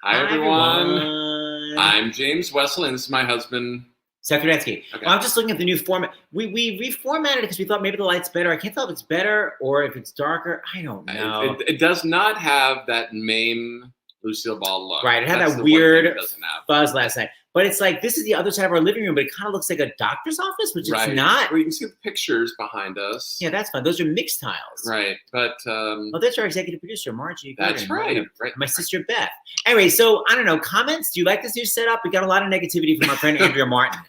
Hi, everyone. I'm James Wesley, and this is my husband, Seth Rudetsky. Okay. Well, I'm just looking at the new format. We reformatted it because we thought maybe the light's better. I can't tell if it's better or if it's darker. I don't know. It does not have that MAME Lucille Ball look. Right. It had that weird fuzz last night. But it's like, this is the other side of our living room, but it kind of looks like a doctor's office, which it's not. Well, you can see the pictures behind us. Yeah, that's fun. Those are mixed tiles. Right. But oh, that's our executive producer, Margie. That's right. My sister, Beth. Anyway, so I don't know. Comments? Do you like this new setup? We got a lot of negativity from our friend Andréa Martin.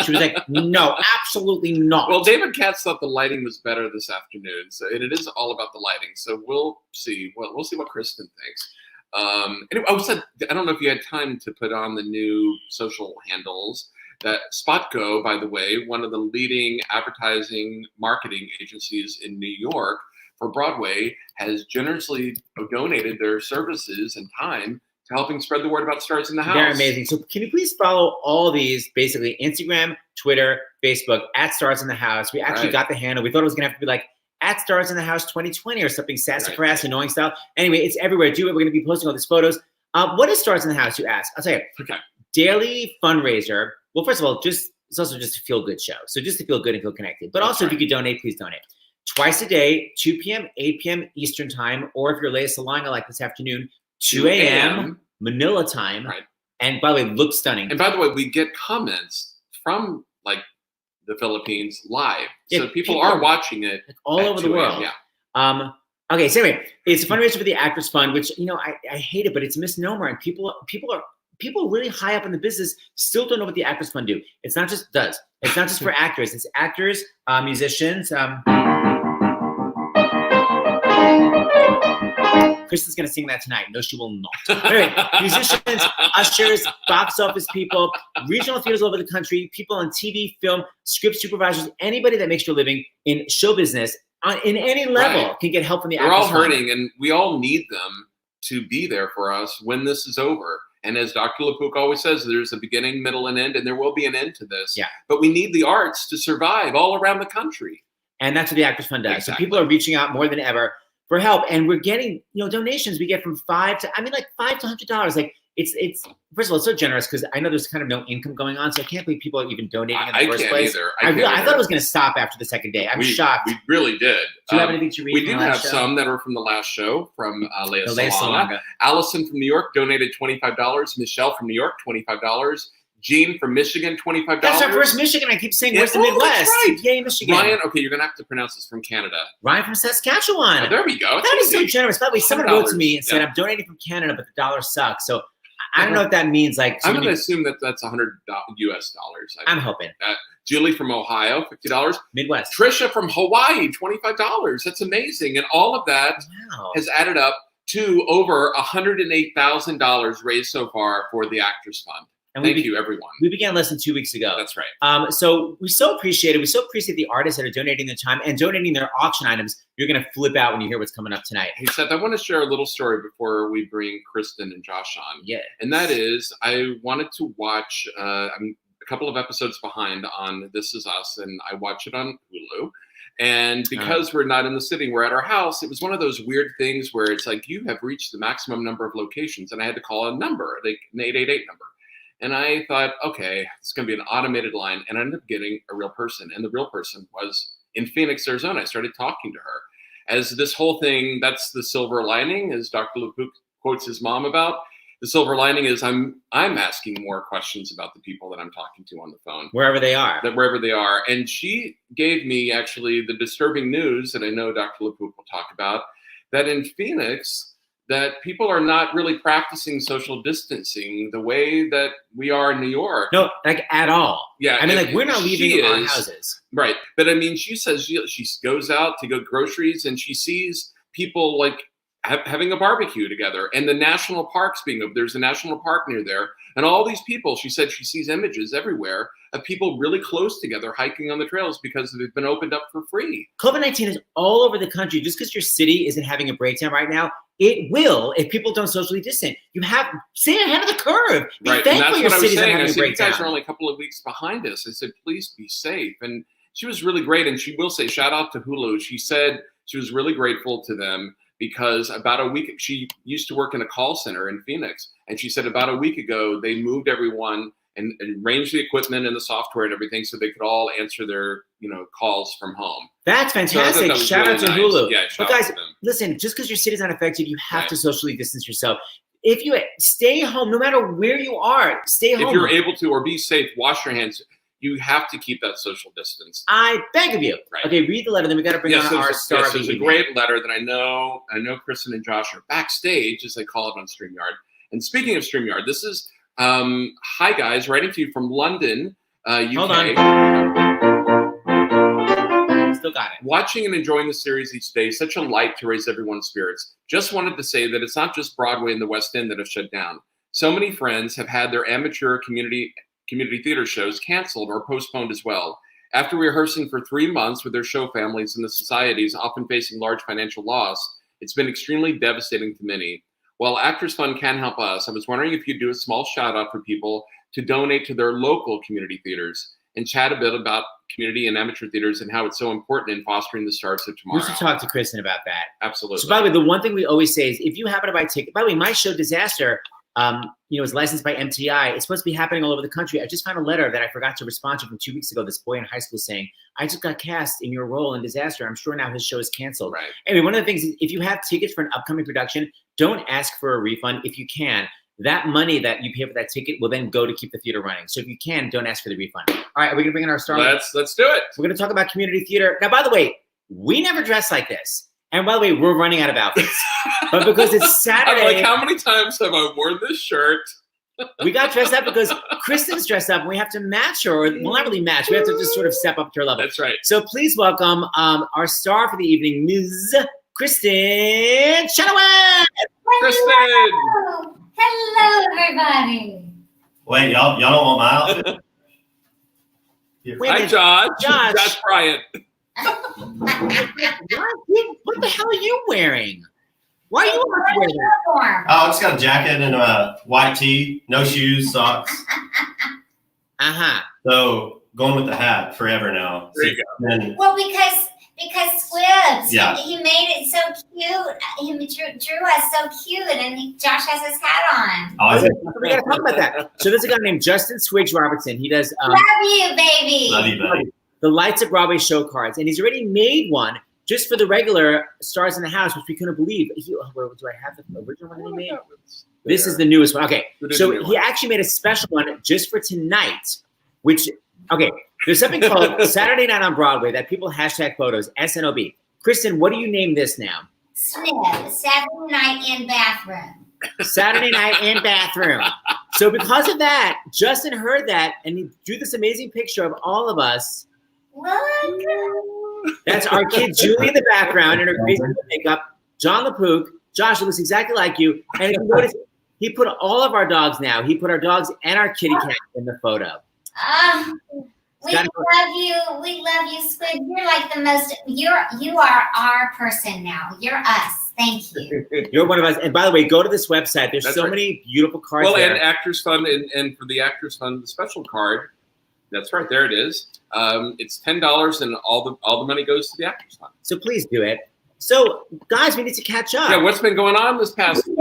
She was like, no, absolutely not. Well, David Katz thought the lighting was better this afternoon. So, and it is all about the lighting. So we'll see. We'll see what Kristin thinks. Anyway, I don't know if you had time to put on the new social handles. That Spotgo, by the way, one of the leading advertising marketing agencies in New York for Broadway, has generously donated their services and time to helping spread the word about Stars in the House. They're amazing. So can you please follow all these, basically Instagram, Twitter, Facebook, at Stars in the House. We actually got the handle. We thought it was going to have to be like at Stars in the House 2020 or something sassafras, annoying style. Anyway, it's everywhere. Do it. We're going to be posting all these photos. What is Stars in the House, you ask? I'll tell you. Okay. Daily fundraiser. Well, first of all, it's also just a feel-good show. So just to feel good and feel connected. But also, if you could donate, please donate. Twice a day, 2 p.m., 8 p.m. Eastern time, or if you're Leia Salonga like this afternoon, 2 a.m. Manila time. Right. And by the way, looks stunning. And by the way, we get comments from like the Philippines live. Yeah, so people are watching it all over the world. Yeah. Okay, so anyway, it's a fundraiser for the Actors Fund, which, you know, I hate it, but it's a misnomer. And people really high up in the business still don't know what the Actors Fund do. It's not just for actors. It's actors, musicians. Kristin's going to sing that tonight. No, she will not. Anyway, musicians, ushers, box office people, regional theaters all over the country, people on TV, film, script supervisors, anybody that makes your living in show business in any level can get help from the Actors Fund. We're all hurting, and we all need them to be there for us when this is over. And as Dr. LaPook always says, there's a beginning, middle, and end, and there will be an end to this. Yeah. But we need the arts to survive all around the country. And that's what the Actors Fund does. Exactly. So people are reaching out more than ever for help, and we're getting, you know, donations. We get from $5 to $100. Like it's first of all, it's so generous because I know there's kind of no income going on, so I can't believe people are even donating in the first place. I thought it was going to stop after the second day. I'm shocked. We really did. Do you have anything to read? We did have some that were from the last show from Leia Salonga. Allison from New York donated $25. Michelle from New York, $25. Jean from Michigan, $25. That's our first Michigan. I keep saying, where's the Midwest? That's right. Yay, Michigan. Ryan, okay, you're going to have to pronounce this, from Canada. Ryan from Saskatchewan. Oh, there we go. That is so generous. By the way, someone wrote to me and said, I'm donating from Canada, but the dollar sucks. So I don't know what that means. Like, I'm going to assume that that's $100 US dollars. I'm hoping. Julie from Ohio, $50. Midwest. Trisha from Hawaii, $25. That's amazing. And all of that has added up to over $108,000 raised so far for the Actors Fund. And Thank you, everyone. We began less than 2 weeks ago. That's right. So we so appreciate it. We so appreciate the artists that are donating their time and donating their auction items. You're going to flip out when you hear what's coming up tonight. Hey, Seth, I want to share a little story before we bring Kristin and Josh on. Yeah. And that is, I wanted to watch, I'm a couple of episodes behind on This Is Us, and I watch it on Hulu. And because we're not in the city, we're at our house, it was one of those weird things where it's like, you have reached the maximum number of locations. And I had to call a number, like an 888 number. And I thought, okay, it's going to be an automated line. And I ended up getting a real person. And the real person was in Phoenix, Arizona. I started talking to her. As this whole thing, that's the silver lining, as Dr. LaPook quotes his mom about. The silver lining is I'm asking more questions about the people that I'm talking to on the phone. Wherever they are. Wherever they are. And she gave me actually the disturbing news that I know Dr. LaPook will talk about, that in Phoenix, that people are not really practicing social distancing the way that we are in New York. No, like at all. Yeah. I mean, like we're not leaving our houses. Right. But I mean, she says she goes out to go groceries and she sees people like having a barbecue together, and the national parks being open. There's a national park near there. And all these people, she said she sees images everywhere of people really close together hiking on the trails because they've been opened up for free. COVID-19 is all over the country. Just because your city isn't having a breakdown right now, it will if people don't socially distance. You have stay ahead of the curve. Be right, and that's your what I was saying. I said, you guys are only a couple of weeks behind us. I said, please be safe. And she was really great. And she will say, shout out to Hulu. She said she was really grateful to them because about a week, she used to work in a call center in Phoenix. And she said about a week ago, they moved everyone and arranged the equipment and the software and everything so they could all answer their, calls from home. That's fantastic. So Shout really out to nice. Hulu. Yeah, but guys, listen, just because your city's not affected, you have to socially distance yourself. If you stay home, no matter where you are, stay home. If you're able to, or be safe, wash your hands. You have to keep that social distance. I beg of you. Right. Okay, read the letter. Then we got to bring on our star. Yes, there's a great letter that I know Kristin and Josh are backstage, as they call it on StreamYard. And speaking of StreamYard, this is hi guys, writing to you from London, UK. Hold on. Still got it. Watching and enjoying the series each day, such a light to raise everyone's spirits. Just wanted to say that it's not just Broadway and the West End that have shut down. So many friends have had their amateur community theater shows canceled or postponed as well. After rehearsing for 3 months with their show families and the societies often facing large financial loss, it's been extremely devastating to many. While Actors Fund can help us, I was wondering if you'd do a small shout out for people to donate to their local community theaters and chat a bit about community and amateur theaters and how it's so important in fostering the stars of tomorrow. We should talk to Kristin about that. Absolutely. So by the way, the one thing we always say is if you happen to buy a ticket, by the way, my show Disaster, is licensed by MTI. It's supposed to be happening all over the country. I just found a letter that I forgot to respond to from 2 weeks ago. This boy in high school saying, I just got cast in your role in Disaster. I'm sure now his show is canceled. Right. Anyway, one of the things is if you have tickets for an upcoming production, don't ask for a refund if you can. That money that you pay for that ticket will then go to keep the theater running. So if you can, don't ask for the refund. All right, are we going to bring in our star? Let's do it. We're going to talk about community theater. Now, by the way, we never dress like this. And by the way, we're running out of outfits. But because it's Saturday. I'm like, how many times have I worn this shirt? We got dressed up because Kristin's dressed up and we have to match her. Or, well, not really match. We have to just sort of step up to her level. That's right. So please welcome our star for the evening, Ms. Kristin Chenoweth. Kristin. Hello, everybody. Wait, y'all don't want my outfit? Hi, Josh. Josh Bryant. What the hell are you wearing? Why are you wearing that? Oh, I just got a jacket and a white tee, no shoes, socks. So going with the hat forever now. There you go. Well, because Squibs, Yeah. he made it so cute. He drew us so cute, and Josh has his hat on. We got to talk about that. So there's a guy named Justin Swiggs Robertson. He does Love you, baby. Love you, buddy. the Lights of Broadway show cards, and he's already made one just for the regular Stars in the House, which we couldn't believe. Where do I have the original one that he made? This is the newest one. Okay, so he actually made a special one just for tonight, which, okay, there's something called Saturday Night on Broadway that people hashtag photos, SNOB. Kristin, what do you name this now? SNIB, Saturday Night in Bathroom. Saturday Night in Bathroom. So because of that, Justin heard that, and he drew this amazing picture of all of us. Look. That's our kid Julie in the background in her crazy makeup. John the Pooh. Josh, it looks exactly like you. And if you notice, he put all of our dogs now. He put our dogs and our kitty cat in the photo. We love you. We love you, Squid. You're like the most. You are our person now. You're us. Thank you. You're one of us. And by the way, go to this website. There's so many beautiful cards there. And Actors Fund, and for the Actors Fund, the special card. That's right. There it is. It's $10, and all the money goes to the Actors Fund. So please do it. So, guys, we need to catch up. Yeah, what's been going on this past week?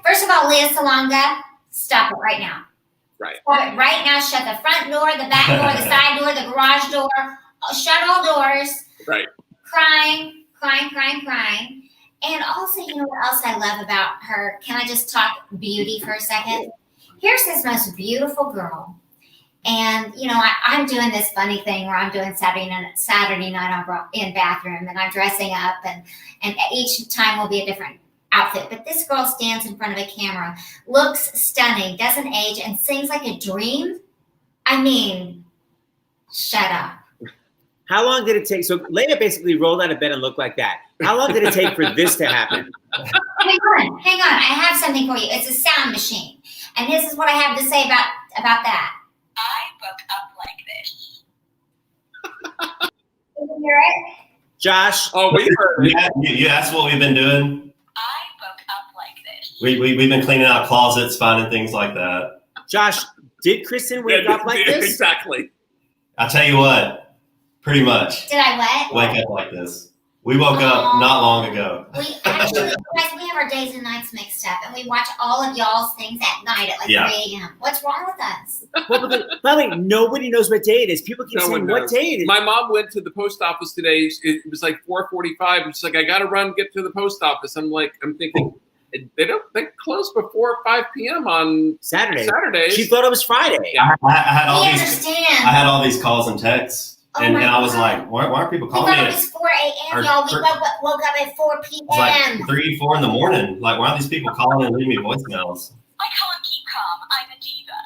First of all, Leah Salonga, stop it right now. Right. Stop it right now. Shut the front door, the back door, the side door, the garage door. Shut all doors. Right. Crying. And also, you know what else I love about her? Can I just talk beauty for a second? Here's this most beautiful girl. And, you know, I'm doing this funny thing where I'm doing Saturday night in Bathroom, and I'm dressing up, and each time will be a different outfit. But this girl stands in front of a camera, looks stunning, doesn't age, and sings like a dream. I mean, shut up. How long did it take? So Leia basically rolled out of bed and looked like that. How long did it take for this to happen? Hang on. I have something for you. It's a sound machine. And this is what I have to say about that. I book up like this. Can you hear it? Josh. Oh, we heard it. You asked what we've been doing? I book up like this. We've been cleaning out closets, finding things like that. Josh, did Kristin wake up like this? Exactly. I tell you what, pretty much. Did I what? Wake up like this. We woke up not long ago. We actually, guys, we have our days and nights mixed up, and we watch all of y'all's things at night at like 3 a.m. What's wrong with us? Well, by the way, nobody knows what day it is. People keep saying, what day it is? My mom went to the post office today. It was like 4:45. And she's like, I got to run, get to the post office. I'm thinking, they close before 5 p.m. on Saturdays. She thought it was Friday. Yeah. I had all these calls and texts. And I was like, why aren't people calling me? It was 4 a.m., y'all. We woke up at 4 p.m. It's like 3, 4 in the morning. Like, why aren't these people calling and leaving me voicemails? I can't keep calm. I'm a diva.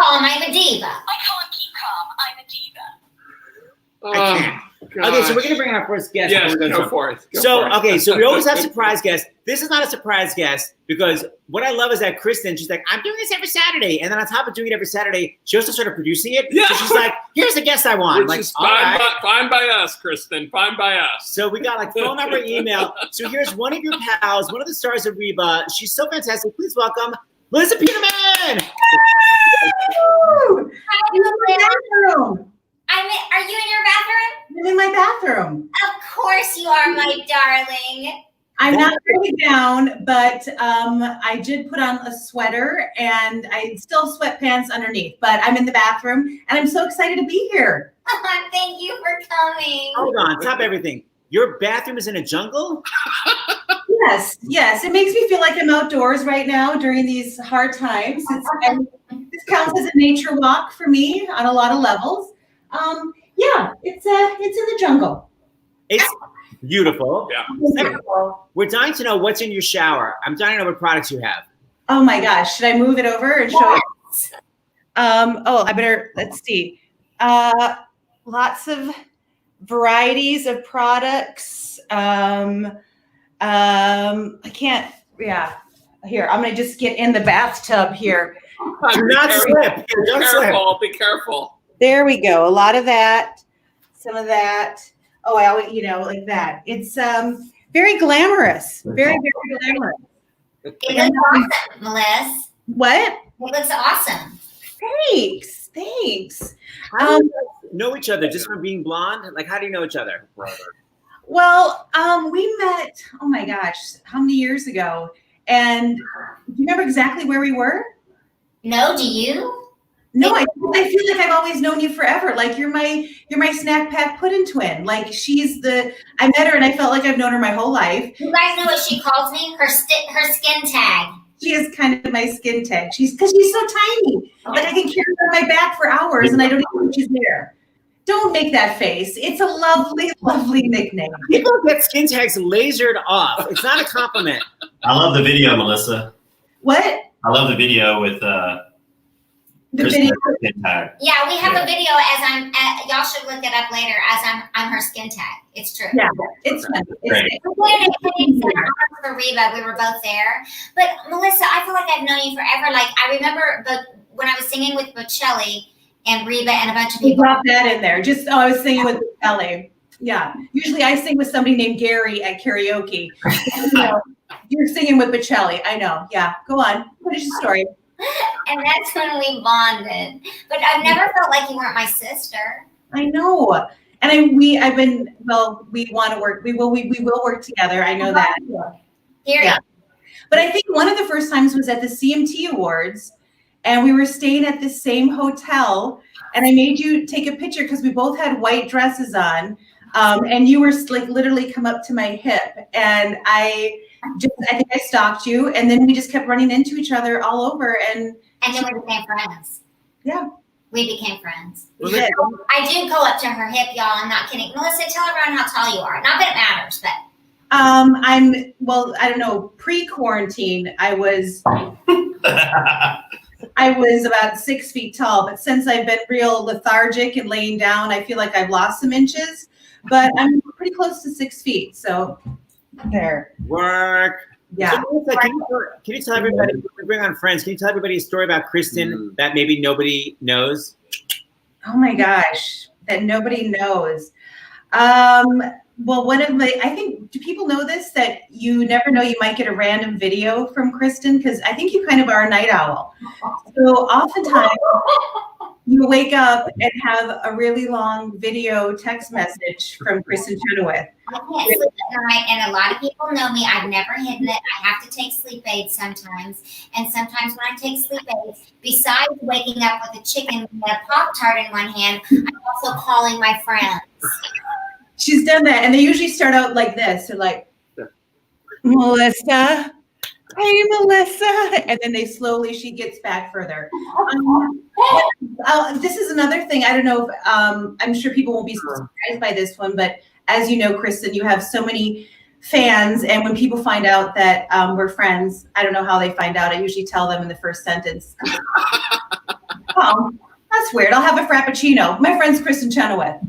I'm a diva. I can't keep calm. I'm a diva. I can't. Okay, so we're going to bring our first guest. Yes, go for it. So we always have surprise guests. This is not a surprise guest because what I love is that Kristin, she's like, I'm doing this every Saturday. And then on top of doing it every Saturday, she also started producing it. Yeah. So she's like, here's the guest I want. Which is fine by us, Kristin. Fine by us. So we got like phone number, email. So here's one of your pals, one of the stars of Reba. She's so fantastic. Please welcome Melissa Peterman. Are you in your bathroom? I'm in my bathroom. Of course you are, my darling. I'm not really down, but I did put on a sweater and I still have sweatpants underneath, but I'm in the bathroom and I'm so excited to be here. Thank you for coming. Hold on, top everything. Your bathroom is in a jungle? Yes. It makes me feel like I'm outdoors right now during these hard times. This counts as a nature walk for me on a lot of levels. It's in the jungle. It's beautiful. Yeah. We're dying to know what's in your shower. I'm dying to know what products you have. Oh my gosh. Should I move it over and show you? I better, let's see. Lots of varieties of products. I can't, here, I'm going to just get in the bathtub here. Do not slip. Be careful. There we go. A lot of that, some of that. Oh, I always, like that. It's very glamorous. Very, very glamorous. It looks awesome, Melissa. What? It looks awesome. Thanks. How do you know each other just from being blonde? Like, how do you know each other? Well, we met, oh my gosh, how many years ago? And do you remember exactly where we were? No, do you? No, I feel like I've always known you forever. Like you're my snack pack pudding twin. Like I met her and I felt like I've known her my whole life. You guys know what she calls me? Her skin tag. She is kind of my skin tag. Because she's so tiny. Like I can carry her on my back for hours and I don't even know she's there. Don't make that face. It's a lovely, lovely nickname. People get skin tags lasered off. It's not a compliment. I love the video, Melissa. What? I love the video with the video. Yeah, we have a video as y'all should look it up later as I'm her skin tag. It's true. Yeah, it's fun. For Reba, we were both there. But Melissa, I feel like I've known you forever. Like I remember when I was singing with Bocelli and Reba and a bunch of people. Drop that in there. I was singing with Bocelli. Yeah. Usually I sing with somebody named Gary at karaoke. You're singing with Bocelli. I know. Yeah. Go on. Finish the story. And that's when we bonded. But I've never felt like you weren't my sister. I know. And we want to work. We will work together. I know that. Yeah. But I think one of the first times was at the CMT Awards, and we were staying at the same hotel, and I made you take a picture because we both had white dresses on, and you were like literally come up to my hip, and I think I stalked you, and then we just kept running into each other all over, and then we became friends. Yeah. We became friends. We did. I do go up to her hip, y'all. I'm not kidding. Melissa, tell everyone how tall you are. Not that it matters, but. I don't know, pre-quarantine, I was about 6 feet tall, but since I've been real lethargic and laying down, I feel like I've lost some inches, but I'm pretty close to 6 feet. So there. Work. Yeah. So, can you tell everybody, we bring on friends, can you tell everybody a story about Kristin that maybe nobody knows? Oh my gosh, that nobody knows. Well, I think, do people know this, that you never know, you might get a random video from Kristin? Because I think you kind of are a night owl. So oftentimes, you wake up and have a really long video text message from Kristin Chenoweth. I can't sleep at night, and a lot of people know me. I've never hidden it. I have to take sleep aids sometimes. And sometimes when I take sleep aids, besides waking up with a chicken and a Pop-Tart in one hand, I'm also calling my friends. She's done that, and they usually start out like this. They're like, Melissa, hey, Melissa. And then she gets back further. This is another thing. I don't know if, I'm sure people won't be surprised by this one, but as you know, Kristin, you have so many fans. And when people find out that we're friends, I don't know how they find out. I usually tell them in the first sentence. Oh, that's weird. I'll have a Frappuccino. My friend's Kristin Chenoweth.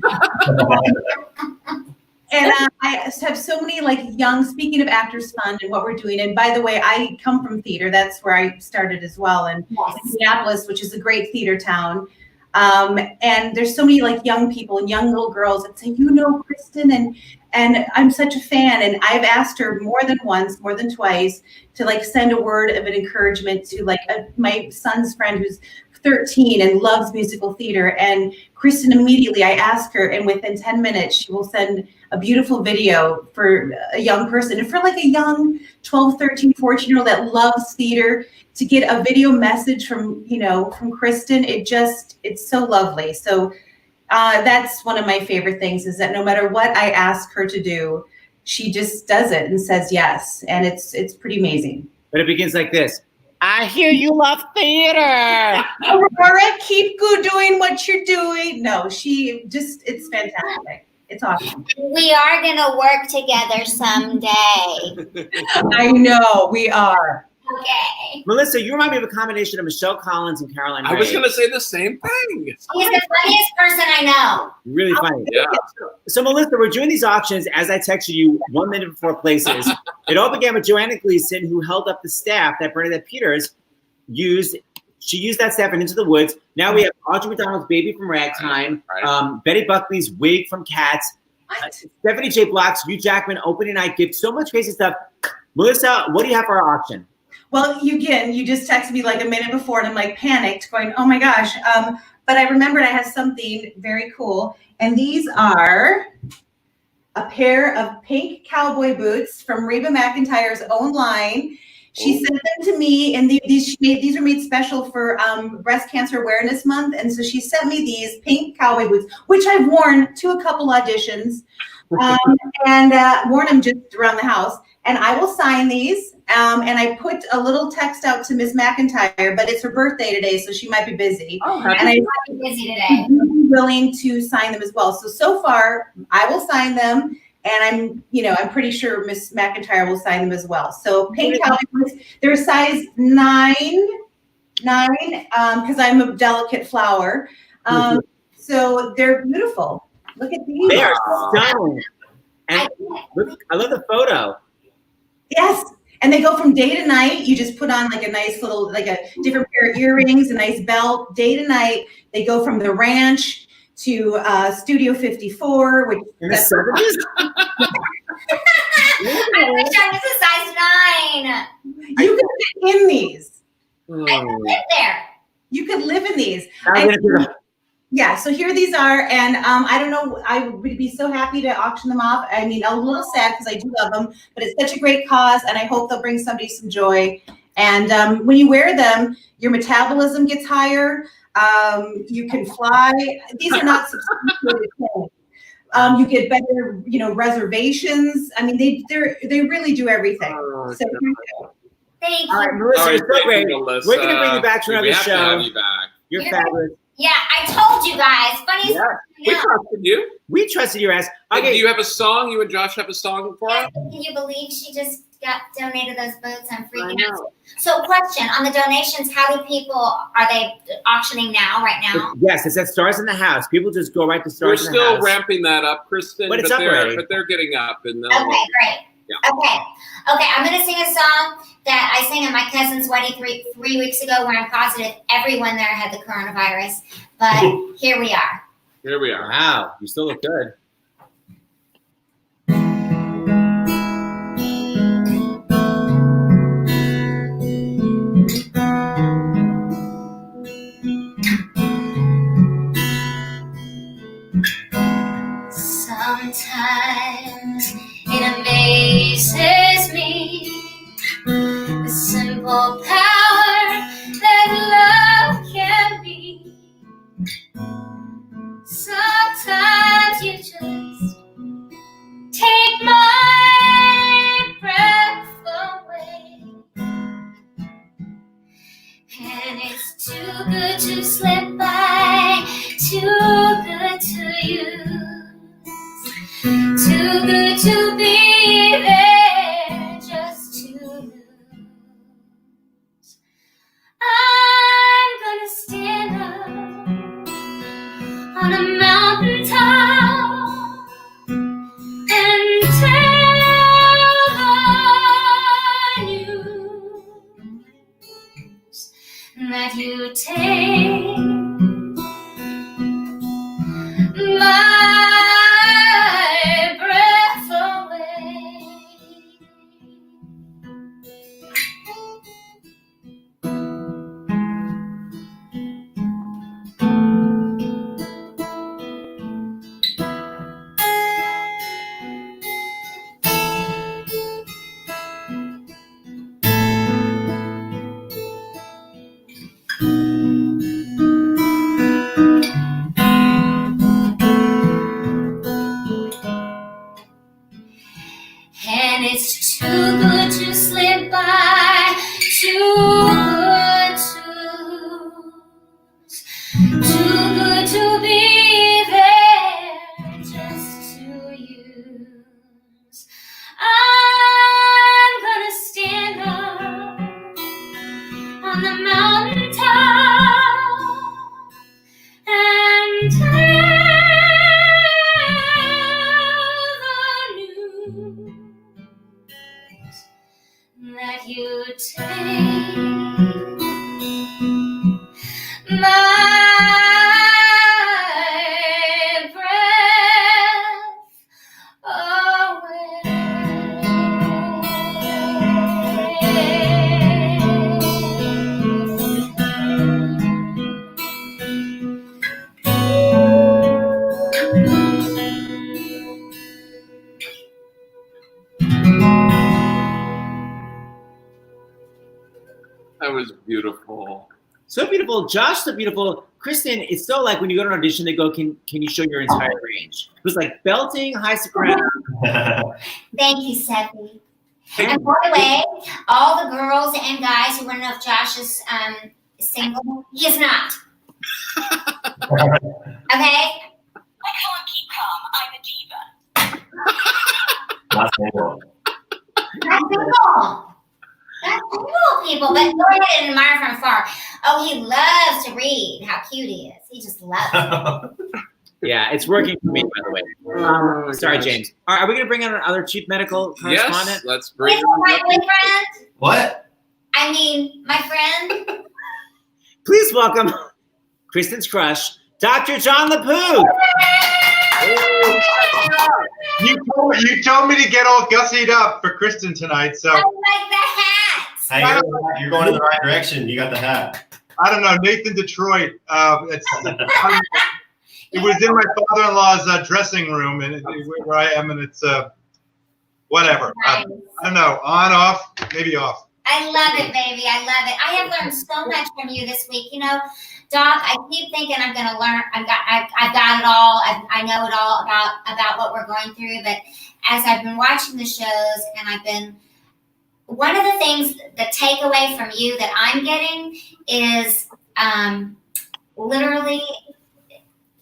And I have so many young, speaking of Actors Fund and what we're doing. And by the way, I come from theater. That's where I started as well. And Minneapolis, which is a great theater town. And there's so many young people and young little girls that say, Kristin, and I'm such a fan. And I've asked her more than once, more than twice to send a word of an encouragement to my son's friend who's 13 and loves musical theater. And Kristin, immediately I ask her, and within 10 minutes, she will send a beautiful video for a young person. And for a young 12, 13, 14-year-old that loves theater, to get a video message from Kristin, it's so lovely. So that's one of my favorite things, is that no matter what I ask her to do, she just does it and says yes. And it's pretty amazing. But it begins like this. I hear you love theater. Aurora, keep doing what you're doing. No, it's fantastic. It's awesome. We are going to work together someday. I know, we are. Okay. Melissa, you remind me of a combination of Michelle Collins and Caroline Ray. I was going to say the same thing. She's the funniest person I know. Really funny. Yeah. So, Melissa, we're doing these auctions as I texted you 1 minute before places. It all began with Joanna Gleason, who held up the staff that Bernadette Peters used. She used that staff in Into the Woods. Now we have Audrey McDonald's Baby from Ragtime, Betty Buckley's wig from Cats, Stephanie J. Block's Hugh Jackman opening night gift. So much crazy stuff. Melissa, what do you have for our auction? Well, you just texted me a minute before, and I'm panicked, going, oh my gosh. But I remembered I had something very cool. And these are a pair of pink cowboy boots from Reba McEntire's own line. She sent them to me, and these are made special for Breast Cancer Awareness Month. And so she sent me these pink cowboy boots, which I've worn to a couple auditions, and worn them just around the house. And I will sign these. And I put a little text out to Miss McEntire, but it's her birthday today, so she might be busy. Oh, and I might be busy today. I'm willing to sign them as well. So far, I will sign them, and I'm pretty sure Miss McEntire will sign them as well. So pink cowboy boots, they're size 9, because I'm a delicate flower. So they're beautiful. Look at these. They are stunning. And look, I love the photo. Yes. And they go from day to night. You just put on a nice little, a different pair of earrings, a nice belt. Day to night, they go from the ranch to Studio 54, which in the 70s. I wish I was a size 9. You could fit in these. I could live there. You could live in these. Yeah, so here these are, and I don't know, I would be so happy to auction them off. I mean, a little sad because I do love them, but it's such a great cause, and I hope they'll bring somebody some joy. And when you wear them, your metabolism gets higher. You can fly. These are not substantiated things. You get better, reservations. I mean, they really do everything. So thank you. All right, Melissa, you're so great. Melissa. We're going to bring you back to another show. To have you back. You're fabulous. Yeah, I told you guys. Funny. Yeah, we trusted you. We trusted your ass. Okay. Do you have a song? You and Josh have a song for us? Can you believe she just got donated those boots? I'm freaking out. So, question on the donations: how do people are they auctioning now? Right now? Yes, it says Stars in the House. People just go right to Stars in the House. We're still ramping that up, Kristin. But it's up already. But they're getting up. And okay, great. Yeah. Okay. I'm gonna sing a song that I sang at my cousin's wedding three weeks ago, where I'm positive everyone there had the coronavirus. But here we are. Here we are. Wow, you still look good. to be there just to lose. I'm gonna stand up on a mountain top and tell the news that you take my breath away. And it's too good to slip by, too good to lose, too good to be there just to use. I'm gonna stand up on the mountain top and tell the news that you take my breath That was beautiful. So beautiful. Josh, so beautiful. Kristin, it's so like when you go to an audition, they go, can you show your entire range? It was like belting, high soprano. Thank you, Seth. And by the way, all the girls and guys who want to know if Josh is single, he is not. Okay? I can't keep calm. I'm a diva. Not single. That's single. That's single, people. But go ahead and admire from afar. Oh, he loves to read. How cute he is. He just loves it. Yeah, it's working for me, by the way. Sorry, James. Are we going to bring on another chief medical correspondent? Yes, let's bring Is my boyfriend? What? I mean, my friend. Please welcome Kristin's crush, Dr. John the Pooh. You told me to get all gussied up for Kristin tonight, so I like the hat. Hey, you're going in the right direction. You got the hat. I don't know. Nathan Detroit. It was in my father-in-law's dressing room, and where I am, and it's whatever. Nice. I don't know. On, off, maybe off. I love it, baby. I love it. I have learned so much from you this week. You know, Doc, I keep thinking I'm going to learn. I've got it all. I know it all about what we're going through. But as I've been watching the shows, and one of the things, the takeaway from you that I'm getting is literally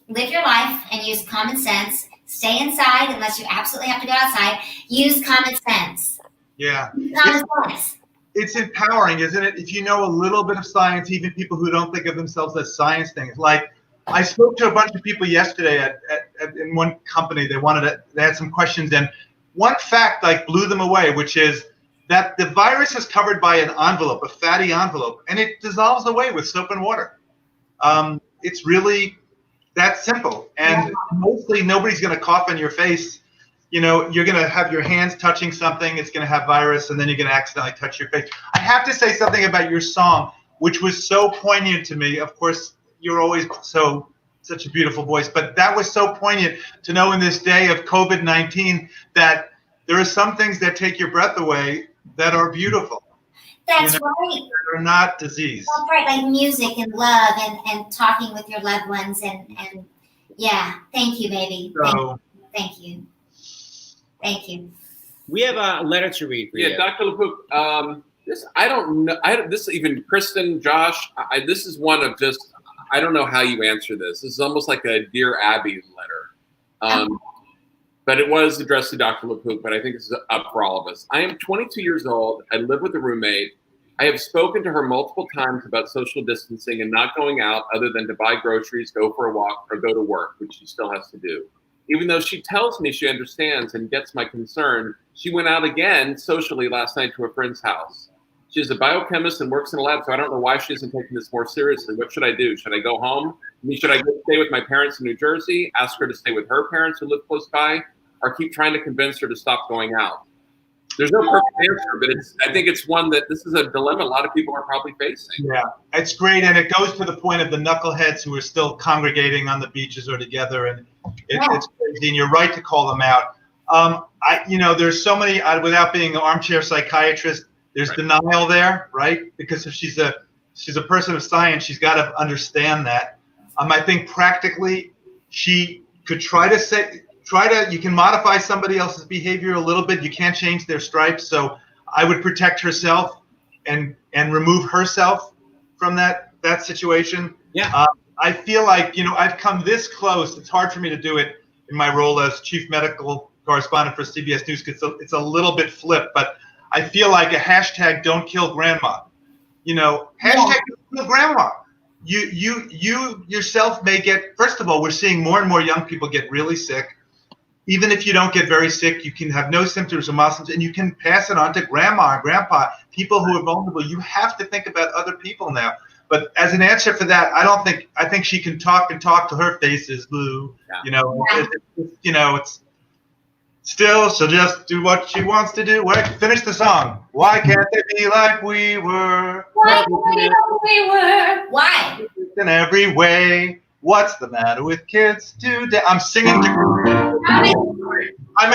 live your life and use common sense. Stay inside unless you absolutely have to go outside. Use common sense. Yeah. Common sense. It's empowering, isn't it? If you know a little bit of science, even people who don't think of themselves as science things. Like, I spoke to a bunch of people yesterday in one company. They had some questions, and one fact like blew them away, which is that the virus is covered by an envelope, a fatty envelope, and it dissolves away with soap and water. It's really that simple, and mostly nobody's going to cough in your face. You know, you're going to have your hands touching something, it's going to have virus, and then you're going to accidentally touch your face. I have to say something about your song, which was so poignant to me. Of course, you're always such a beautiful voice, but that was so poignant to know in this day of COVID-19 that there are some things that take your breath away that are beautiful. That's right. They're not disease. That's right, like music and love and talking with your loved ones and yeah. Thank you, baby. So, Thank you. Thank you. We have a letter to read for you. Yeah, Dr. LaPook, this, I don't know. This even Kristin, Josh, this is one of just, I don't know how you answer this. This is almost like a Dear Abby letter. but it was addressed to Dr. LaPook, but I think this is up for all of us. I am 22 years old. I live with a roommate. I have spoken to her multiple times about social distancing and not going out other than to buy groceries, go for a walk, or go to work, which she still has to do. Even though she tells me she understands and gets my concern, she went out again socially last night to a friend's house. She's a biochemist and works in a lab, so I don't know why she isn't taking this more seriously. What should I do? Should I go home? Should I go stay with my parents in New Jersey, ask her to stay with her parents who live close by, or keep trying to convince her to stop going out? There's no perfect answer, but I think it's one that this is a dilemma a lot of people are probably facing. Yeah, it's great, and it goes to the point of the knuckleheads who are still congregating on the beaches or together, and it's crazy, and you're right to call them out. There's so many, without being an armchair psychiatrist, there's denial there, right? Because if she's a person of science, she's got to understand that. I think practically she could you can modify somebody else's behavior a little bit. You can't change their stripes. So I would protect herself and remove herself from that situation. Yeah. I feel like, I've come this close. It's hard for me to do it in my role as chief medical correspondent for CBS News because it's a little bit flipped, but I feel like a hashtag don't kill grandma. Hashtag don't kill grandma. You yourself may get, first of all, we're seeing more and more young people get really sick. Even if you don't get very sick, you can have no symptoms or mild symptoms, and you can pass it on to grandma and grandpa, people who are vulnerable. You have to think about other people now. But as an answer for that, I think she can talk till her face is blue. Yeah. It's still, she'll just do what she wants to do. Finish the song. Why can't they be like we were? Why can't they be like we were? Why? In every way. What's the matter with kids today? I'm singing to I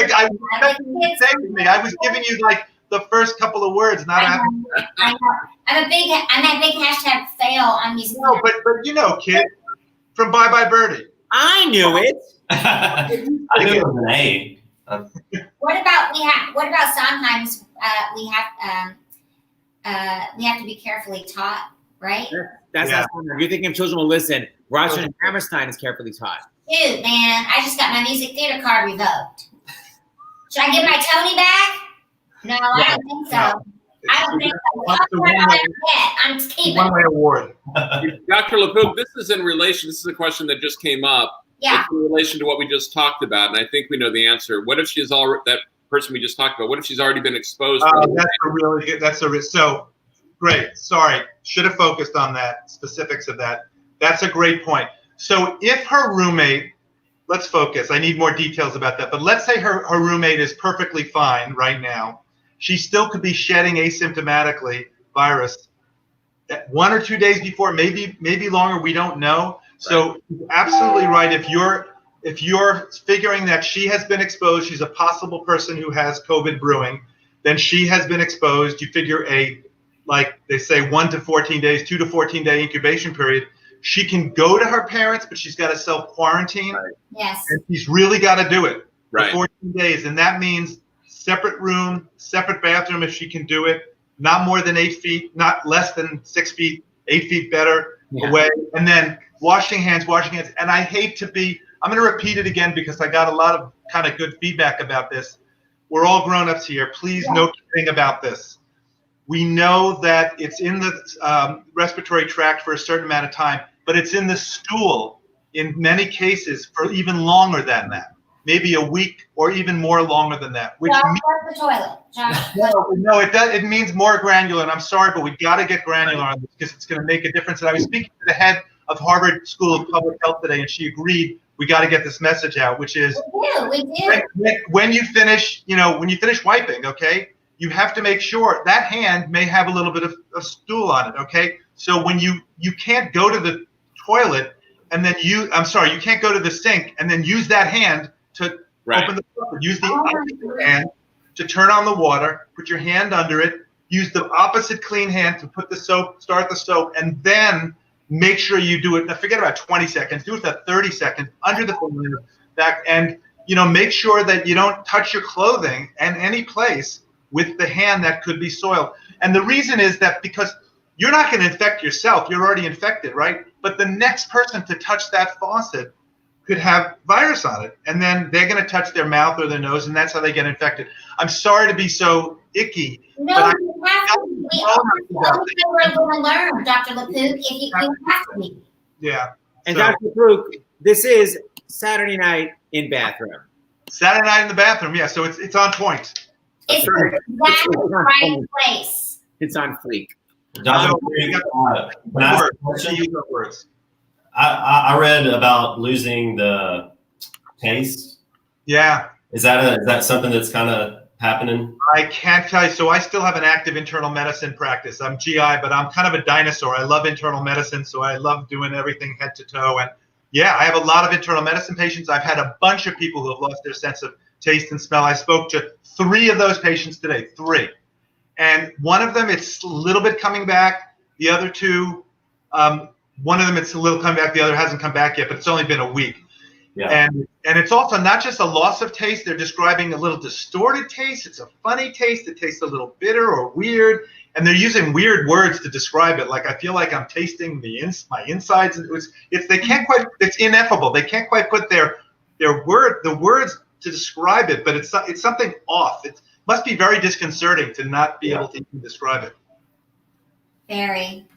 was giving you like the first couple of words, not I know. I'm a big hashtag fail on music. No, but kid from Bye Bye Birdie. I knew it. I knew it was an A. What about sometimes we have to be carefully taught, right? That's not something. You're thinking children will listen. Roger and Hammerstein is carefully taught. Dude, man, I just got my music theater card revoked. Should I get my Tony back? No, I don't think so. No. I don't think so. I'm keeping it. One-way award. Dr. LaPook, this is a question that just came up. Yeah. It's in relation to what we just talked about, and I think we know the answer. What if she's that person we just talked about, what if she's already been exposed? So great. Sorry. Should have focused on that, specifics of that. That's a great point. So if her roommate, let's focus. I need more details about that. But let's say her roommate is perfectly fine right now. She still could be shedding asymptomatically virus 1 or 2 days before, maybe longer. We don't know. So absolutely right. If you're figuring that she has been exposed, she's a possible person who has COVID brewing, then she has been exposed. You figure like they say 1 to 14 days, 2 to 14 day incubation period. She can go to her parents, but she's got to self-quarantine. Right. Yes. And she's really got to do it for 14 days. And that means separate room, separate bathroom if she can do it, not more than 8 feet, not less than 6 feet, 8 feet better away. And then washing hands. And I hate to I'm going to repeat it again because I got a lot of kind of good feedback about this. We're all grown-ups here. Please note the thing about this. We know that it's in the respiratory tract for a certain amount of time, but it's in the stool in many cases for even longer than that, maybe a week or even more longer than that. Which means the toilet. No, it means more granular. And I'm sorry, but we got to get granular on this because it's going to make a difference. And I was speaking to the head of Harvard School of Public Health today, and she agreed we got to get this message out, which is we do. When you finish wiping, okay, you have to make sure that hand may have a little bit of stool on it, okay? So when you can't go to the toilet and then you can't go to the sink and then use that hand to open the door. Use the opposite hand to turn on the water, put your hand under it, use the opposite clean hand to put the soap, start the soap, and then make sure you do it. Now forget about 20 seconds, do it for 30 seconds under the back, and make sure that you don't touch your clothing and any place with the hand that could be soiled. And the reason is that because you're not going to infect yourself, you're already infected, right? But the next person to touch that faucet could have virus on it, and then they're going to touch their mouth or their nose, and that's how they get infected. I'm sorry to be so icky. No, but you have to be. We're going to learn, Dr. LaPook, if you have to be. Yeah. And So, Dr. Brooke, this is Saturday night in bathroom. Saturday night in the bathroom. Yeah. So it's on point. It's exactly the right place. It's on fleek. Dr. You got Can I ask a question? Use those words. I read about losing the taste. Yeah. Is that something that's kind of happening? I can't tell you. So I still have an active internal medicine practice. I'm GI, but I'm kind of a dinosaur. I love internal medicine, so I love doing everything head to toe. And yeah, I have a lot of internal medicine patients. I've had a bunch of people who have lost their sense of taste and smell. I spoke to 3 of those patients today, 3. And one of them, it's a little bit coming back. The other 2, one of them, it's a little coming back. The other hasn't come back yet, but it's only been a week. Yeah. And it's also not just a loss of taste. They're describing a little distorted taste. It's a funny taste. It tastes a little bitter or weird. And they're using weird words to describe it. Like, I feel like I'm tasting my insides. They can't quite, it's ineffable. They can't quite put the words to describe it, but it's something off. It must be very disconcerting to not be able to even describe it. Very.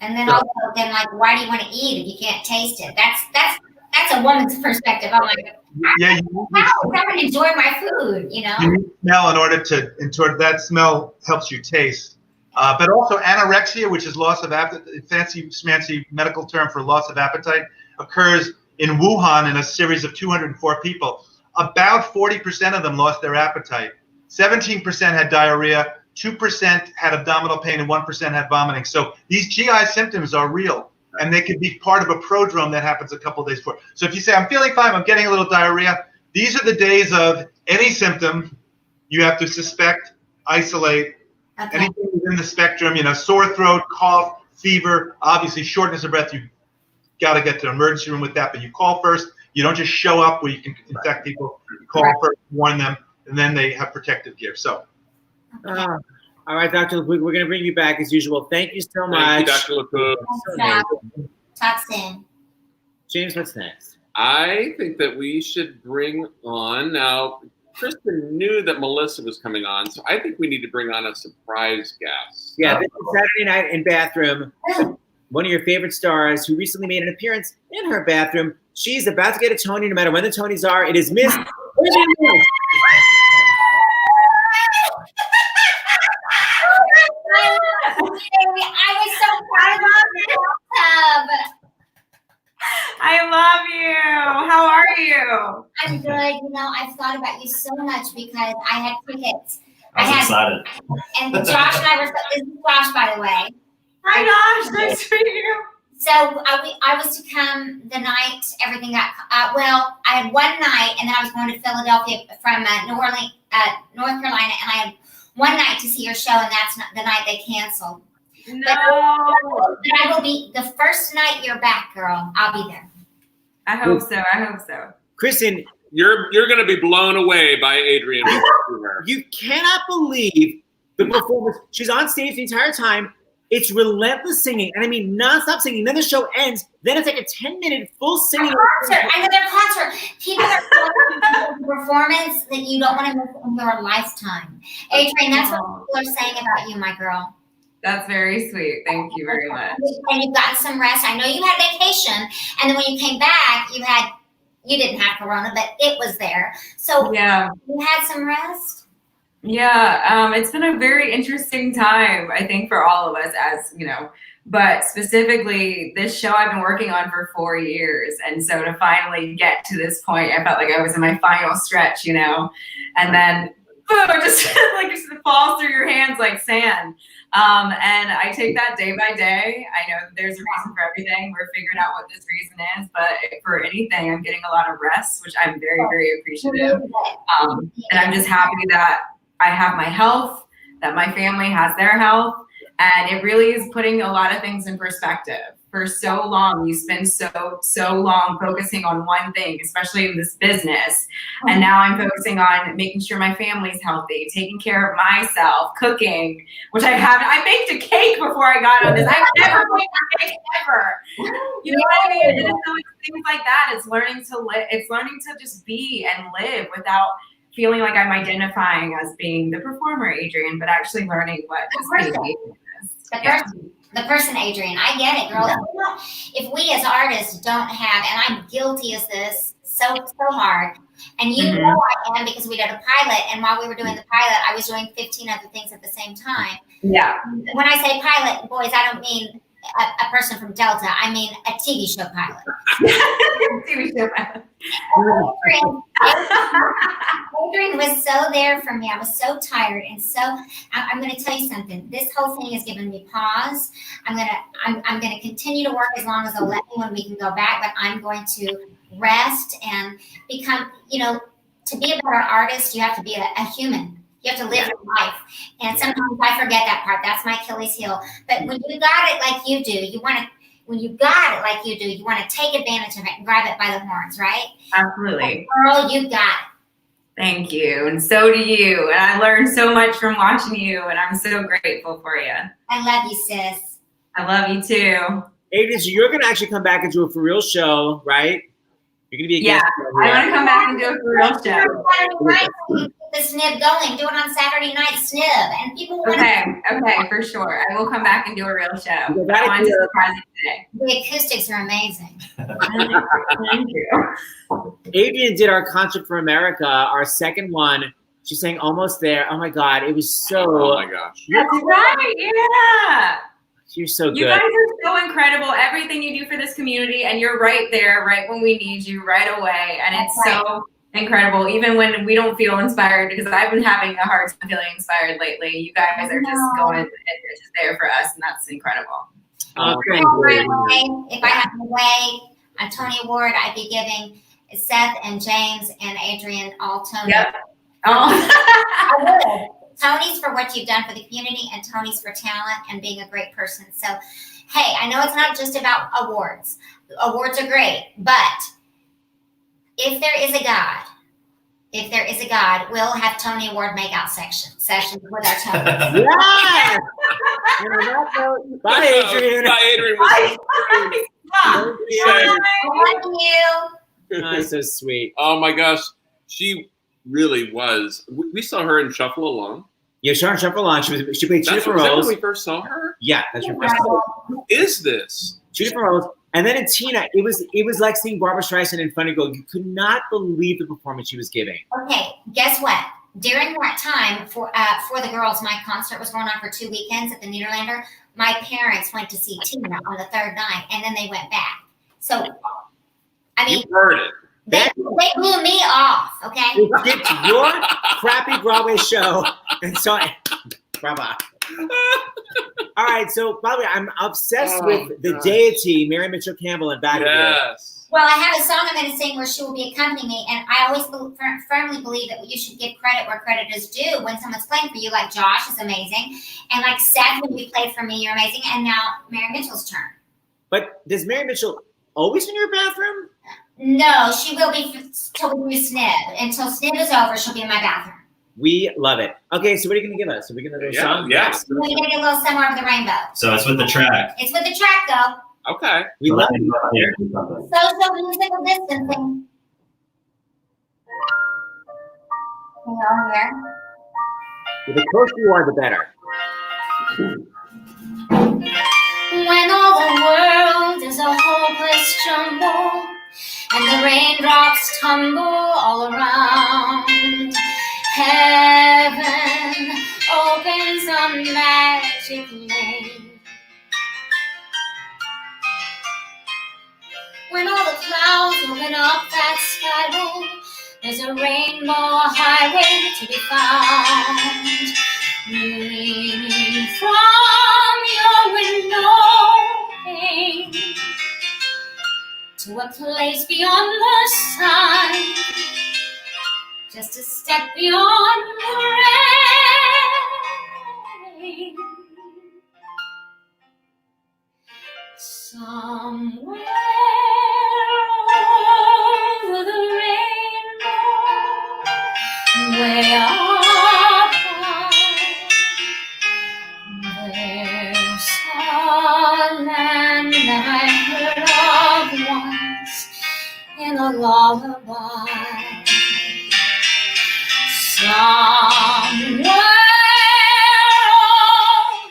And then also, like, why do you want to eat if you can't taste it? That's a woman's perspective. I'm like, Yeah, I can enjoy my food, you know? You need smell in order that smell helps you taste. But also anorexia, which is loss of appetite, fancy schmancy medical term for loss of appetite, occurs in Wuhan in a series of 204 people. About 40% of them lost their appetite. 17% had diarrhea, 2% had abdominal pain, and 1% had vomiting. So these GI symptoms are real, and they could be part of a prodrome that happens a couple of days before. So if you say, I'm feeling fine, I'm getting a little diarrhea, these are the days of any symptom you have to suspect, isolate. Okay. Anything within the spectrum, sore throat, cough, fever, obviously shortness of breath, you've got to get to the emergency room with that, but you call first. You don't just show up where you can infect people. You call first, warn them, and then they have protective gear. So. Okay. All right, Dr. LaPook, we're going to bring you back as usual. Thank you so much. Thank you, Dr. LaPook. Talk soon. James, what's next? I think that we should bring on now. Kristin knew that Melissa was coming on, so I think we need to bring on a surprise guest. Yeah, this is Saturday night in bathroom. One of your favorite stars who recently made an appearance in her bathroom. She's about to get a Tony, no matter when the Tonys are. It is Miss. I was so proud of her. I love you. How are you? I'm good. I've thought about you so much because I had crickets. I was excited. And Josh and I were. This is Josh, by the way. Hi, Josh. Nice to meet you. So I was to come the night everything got. I had one night, and then I was going to Philadelphia from North Carolina, and I had one night to see your show, and that's not the night they canceled. No. But I will be the first night you're back, girl. I'll be there. I hope so. Kristin, You're going to be blown away by Adrian. you cannot believe the performance. She's on stage the entire time. It's relentless singing, and I mean nonstop singing. Then the show ends. Then it's like a 10-minute full singing. Another concert. People are a performance that you don't want to miss in your lifetime. Adrian, that's what people are saying about you, my girl. That's very sweet. Thank you very much. And you've gotten some rest. I know you had vacation, and then when you came back, you didn't have corona, but it was there. So yeah, you had some rest. Yeah, it's been a very interesting time, I think, for all of us, as but specifically this show I've been working on for 4 years. And so to finally get to this point, I felt like I was in my final stretch, and then boom, it just falls through your hands like sand. And I take that day by day. I know there's a reason for everything. We're figuring out what this reason is, but for anything, I'm getting a lot of rest, which I'm very, very appreciative. And I'm just happy that I have my health, that my family has their health, And it really is putting a lot of things in perspective. For so long, you spend so long focusing on one thing, especially in this business. And now I'm focusing on making sure my family's healthy, taking care of myself, cooking, which I haven't. I baked a cake before I got on this. I've never baked a cake ever. You know what I mean? And so it's things like that. It's learning to live. It's learning to just be and live without feeling like I'm identifying as being the performer, Adrian, but actually learning what this being is. The person, Adrian, I get it, girl. Yeah. If we as artists don't have, and I'm guilty of this so hard, and you know I am because we did a pilot, and while we were doing the pilot, I was doing 15 other things at the same time. Yeah. When I say pilot, boys, I don't mean a person from Delta. I mean a TV show pilot. TV show pilot. Adrian was so there for me. I was so tired, and so I'm going to tell you something. This whole thing has given me pause. I'm going to continue to work as long as they'll let me when we can go back. But I'm going to rest and become. You know, to be a better artist, you have to be a human. You have to live your life. And sometimes I forget that part. That's my Achilles heel. But when you got it like you do, you want to take advantage of it and grab it by the horns, right? Absolutely. Girl, you got it. Thank you. And so do you. And I learned so much from watching you, and I'm so grateful for you. I love you, sis. I love you too. Adrian, so you're going to actually come back and do a for real show, right? You're going to be a guest. I want to come back and do a for real show. The SNIB going, do it on Saturday night, SNIB, and people want Okay, for sure. I will come back and do a real show. I wanted to surprise you today. The acoustics are amazing. Thank you. Adrian did our Concert for America, our second one. She sang Almost There. Oh my God, it was so. Oh my gosh. That's right. Yeah. You're so good. You guys are so incredible. Everything you do for this community, and you're right there, right when we need you, right away. And it's so incredible, even when we don't feel inspired, because I've been having a hard time feeling inspired lately. You guys are just going, and you're just there for us, and that's incredible. If I had my way, a Tony Award, I'd be giving Seth and James and Adrian all Tony. Yep. I would. Tony's for what you've done for the community, and Tony's for talent and being a great person. So, hey, I know it's not just about awards. Awards are great, but if there is a God, we'll have Tony Award makeout sessions with our Tony. Yes! Bye, Adrian. Bye, Adrian. I love you. Oh, so sweet. Oh my gosh, she really was. We saw her in Shuffle Along. Yeah, Sharon Shuffle Along. She played two different roles. Is that when we first saw her? Yeah, that's your first role. Who is this? Two different roles. And then in Tina, it was like seeing Barbara Streisand in Funny Girl. You could not believe the performance she was giving. Okay, guess what? During that time, for the girls, my concert was going on for 2 weekends at the Nederlander. My parents went to see Tina on the third night, and then they went back. So, I mean, you heard it. They blew me off, okay? They skipped your crappy Broadway show and saw it. Bravo. All right, so by the way, I'm obsessed with the deity, Mary Mitchell Campbell, and Back Again. Well, I have a song I'm going to sing where she will be accompanying me, and I always firmly believe that you should give credit where credit is due when someone's playing for you, like Josh is amazing, and like Seth, when you played for me, you're amazing, and now Mary Mitchell's turn. But does Mary Mitchell always in your bathroom? No, she will be till we do SNIB. Until SNIB is over, she'll be in my bathroom. We love it. Okay, so what are you going to give us? Are we going to do a song? Yes. We're going to get a little Somewhere Over the Rainbow. So it's with the track. It's with the track, though. Okay. We love it. Social musical distancing. Can you all hear? The closer you are, the better. When all the world is a hopeless jumble and the raindrops tumble all around, heaven opens a magic lane. When all the clouds open up that skyway, there's a rainbow highway to be found. Leaning from your window pane to a place beyond the sun, just a step beyond the rain. Somewhere over the rainbow, way up high, there's a land that I heard of once in a lullaby. Somewhere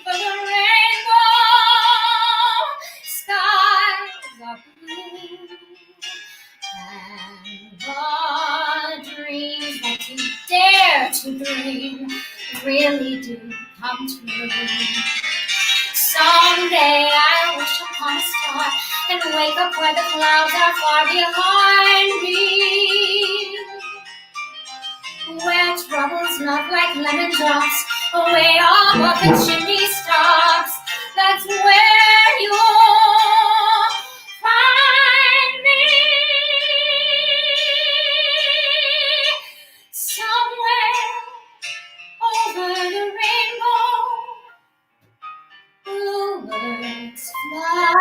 over the rainbow, skies are blue, and the dreams that you dare to dream really do come true. Someday I wish upon a star and wake up where the clouds are far behind me, where troubles melt like lemon drops, away above the chimney stops. That's where you'll find me. Somewhere over the rainbow, bluebirds fly.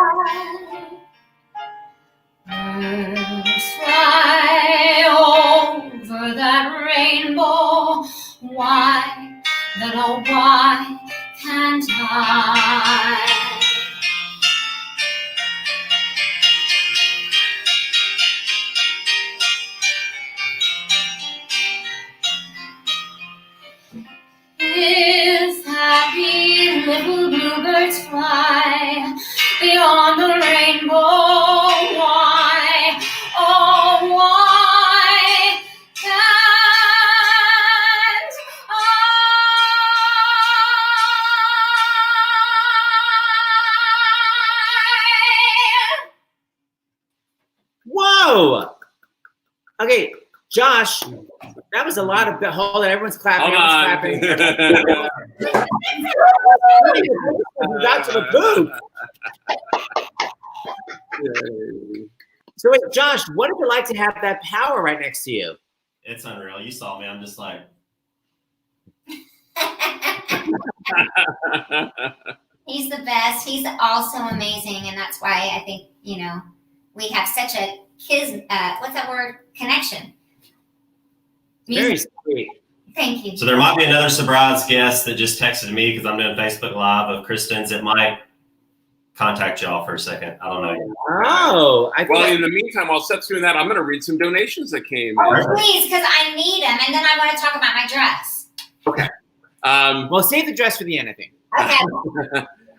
Birds fly over that rainbow. Why, then oh why can't I? If happy little bluebirds fly beyond the rainbow, why, oh why can't I? Whoa! Okay, Josh, that was a lot of hold on, everyone's clapping. Hold on. Got to the booth. So wait, Josh, what is it like to have that power right next to you? It's unreal. You saw me. I'm just like, He's the best. He's also amazing, and that's why I think, you know, we have such a what's that word? Connection. Very sweet. Thank you. so there might be another surprise guest that just texted me because I'm doing Facebook Live of Kristin's. It might contact y'all for a second. I don't know yet. Oh, Well, in the meantime, while Seth's doing that, I'm going to read some donations that came Oh, in. please, because I need them, and then I want to talk about my dress. Okay. well, save the dress for the end, I think. Okay.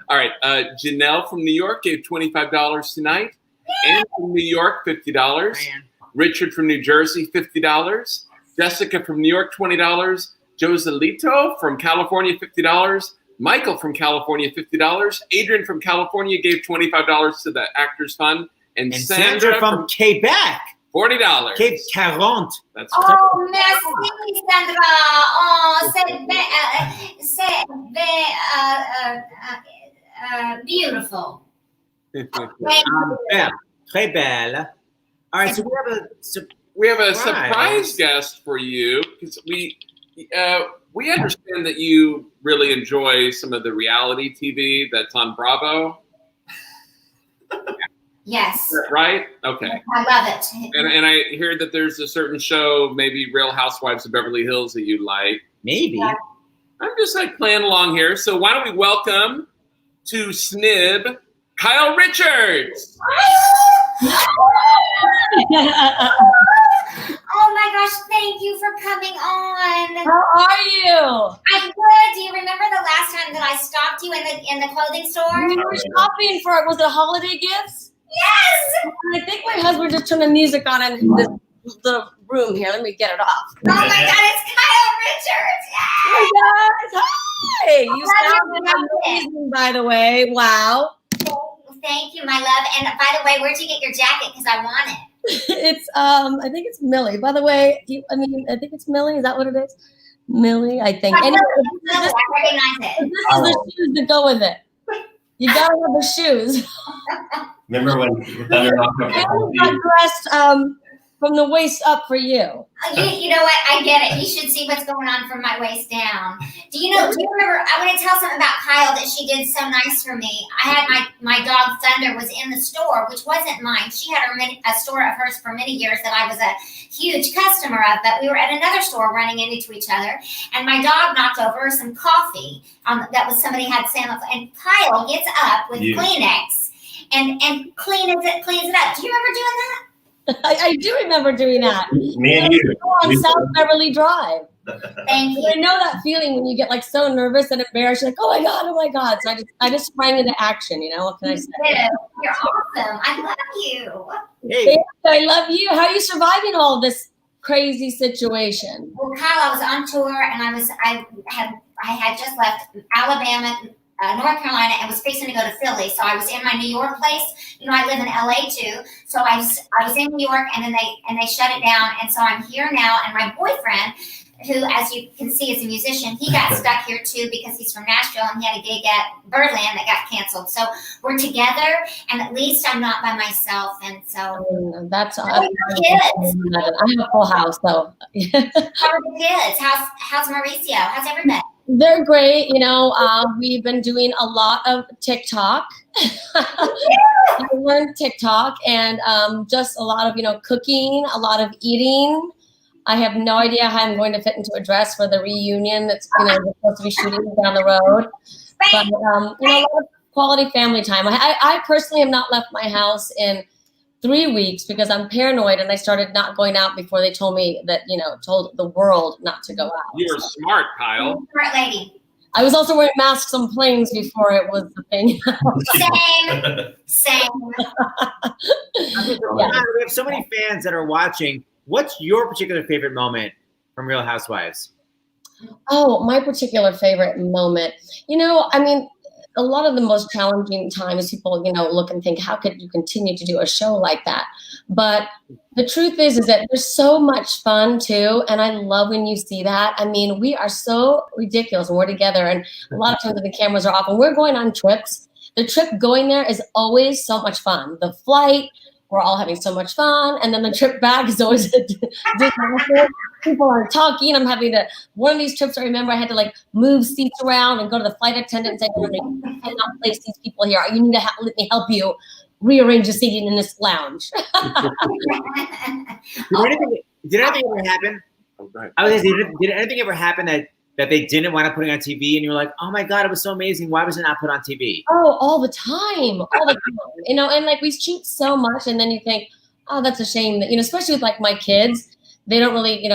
All right. Janelle from New York gave $25 tonight. Anne from New York, $50. Richard from New Jersey, $50. Jessica from New York, $20. Joselito from California, $50. Michael from California, $50. Adrian from California gave $25 to the Actors Fund. And Sandra from Quebec, $40. Cape 40. That's Oh, merci, Sandra. Oh, c'est beautiful. Thank you. Belle. Très belle. All right, so we have a surprise guest for you because we understand that you really enjoy some of the reality TV that's on Bravo. Yes. Right? Okay. I love it. And I hear that there's a certain show, maybe Real Housewives of Beverly Hills, that you like. Maybe. I'm just like playing along here. So why don't we welcome to SNIB, Kyle Richards. Oh my gosh, thank you for coming on. How are you? I'm good. Do you remember the last time that I stopped you in the clothing store? We were shopping for, was it holiday gifts? Yes! I think my husband just turned the music on in the room here. Let me get it off. Oh my God, it's Kyle Richards! Hey guys, hi! You sound amazing, by the way. Wow. Thank you, my love. And by the way, where'd you get your jacket? Because I want it. It's I think it's Millie. By the way, I think it's Millie. Is that what it is? Millie, I think. Anyway, I recognize it. This is the shoes that go with it. You gotta have the shoes. Remember when Thunder knocked up I got dressed from the waist up for you. You know what? I get it. You should see what's going on from my waist down. Do you remember? I want to tell something about Kyle that she did so nice for me. I had my dog Thunder was in the store, which wasn't mine. She had a store of hers for many years that I was a huge customer of, but we were at another store running into each other, and my dog knocked over some coffee that was somebody had sandwich, and Kyle gets up with Kleenex and cleans it up. Do you remember doing that? I do remember doing that. Me and you. On South Beverly Drive. Thank you. I know that feeling when you get like so nervous and embarrassed. You're like, oh my God. So I just sprang into action. You know, what can I say? You're awesome. I love you. Hey, I love you. How are you surviving all this crazy situation? Well, Kyle, I was on tour, and I had just left Alabama, North Carolina, and was fixing to go to Philly. So I was in my New York place. You know, I live in LA too. So I was in New York, and then they shut it down. And so I'm here now. And my boyfriend, who, as you can see, is a musician, he got stuck here too because he's from Nashville, and he had a gig at Birdland that got canceled. So we're together, and at least I'm not by myself. And so that's how are your kids? I have a full house, so. How are the kids? How's Mauricio? How's everybody? They're great. You know, we've been doing a lot of TikTok. I learned TikTok and just a lot of, cooking, a lot of eating. I have no idea how I'm going to fit into a dress for the reunion that's, we're supposed to be shooting down the road. But, a lot of quality family time. I personally have not left my house in 3 weeks because I'm paranoid, and I started not going out before they told me that, told the world not to go out. You're smart, Kyle. Smart lady. I was also wearing masks on planes before it was the thing. Same. We have so many fans that are watching. What's your particular favorite moment from Real Housewives? Oh, my particular favorite moment. A lot of the most challenging times people, look and think, how could you continue to do a show like that? But the truth is that there's so much fun too. And I love when you see that. I mean, we are so ridiculous when we're together, and a lot of times when the cameras are off and we're going on trips, the trip going there is always so much fun. The flight, we're all having so much fun. And then the trip back is always a disaster. People are talking. I'm having to, one of these trips, I remember I had to move seats around and go to the flight attendant and say, you cannot place these people here. You need to let me help you rearrange the seating in this lounge. Did anything ever happen? Did anything ever happen that they didn't want to put it on TV, and you were like, oh my God, it was so amazing. Why was it not put on TV? Oh, all the time. And we shoot so much, and then you think, oh, that's a shame that, especially with my kids, they don't really,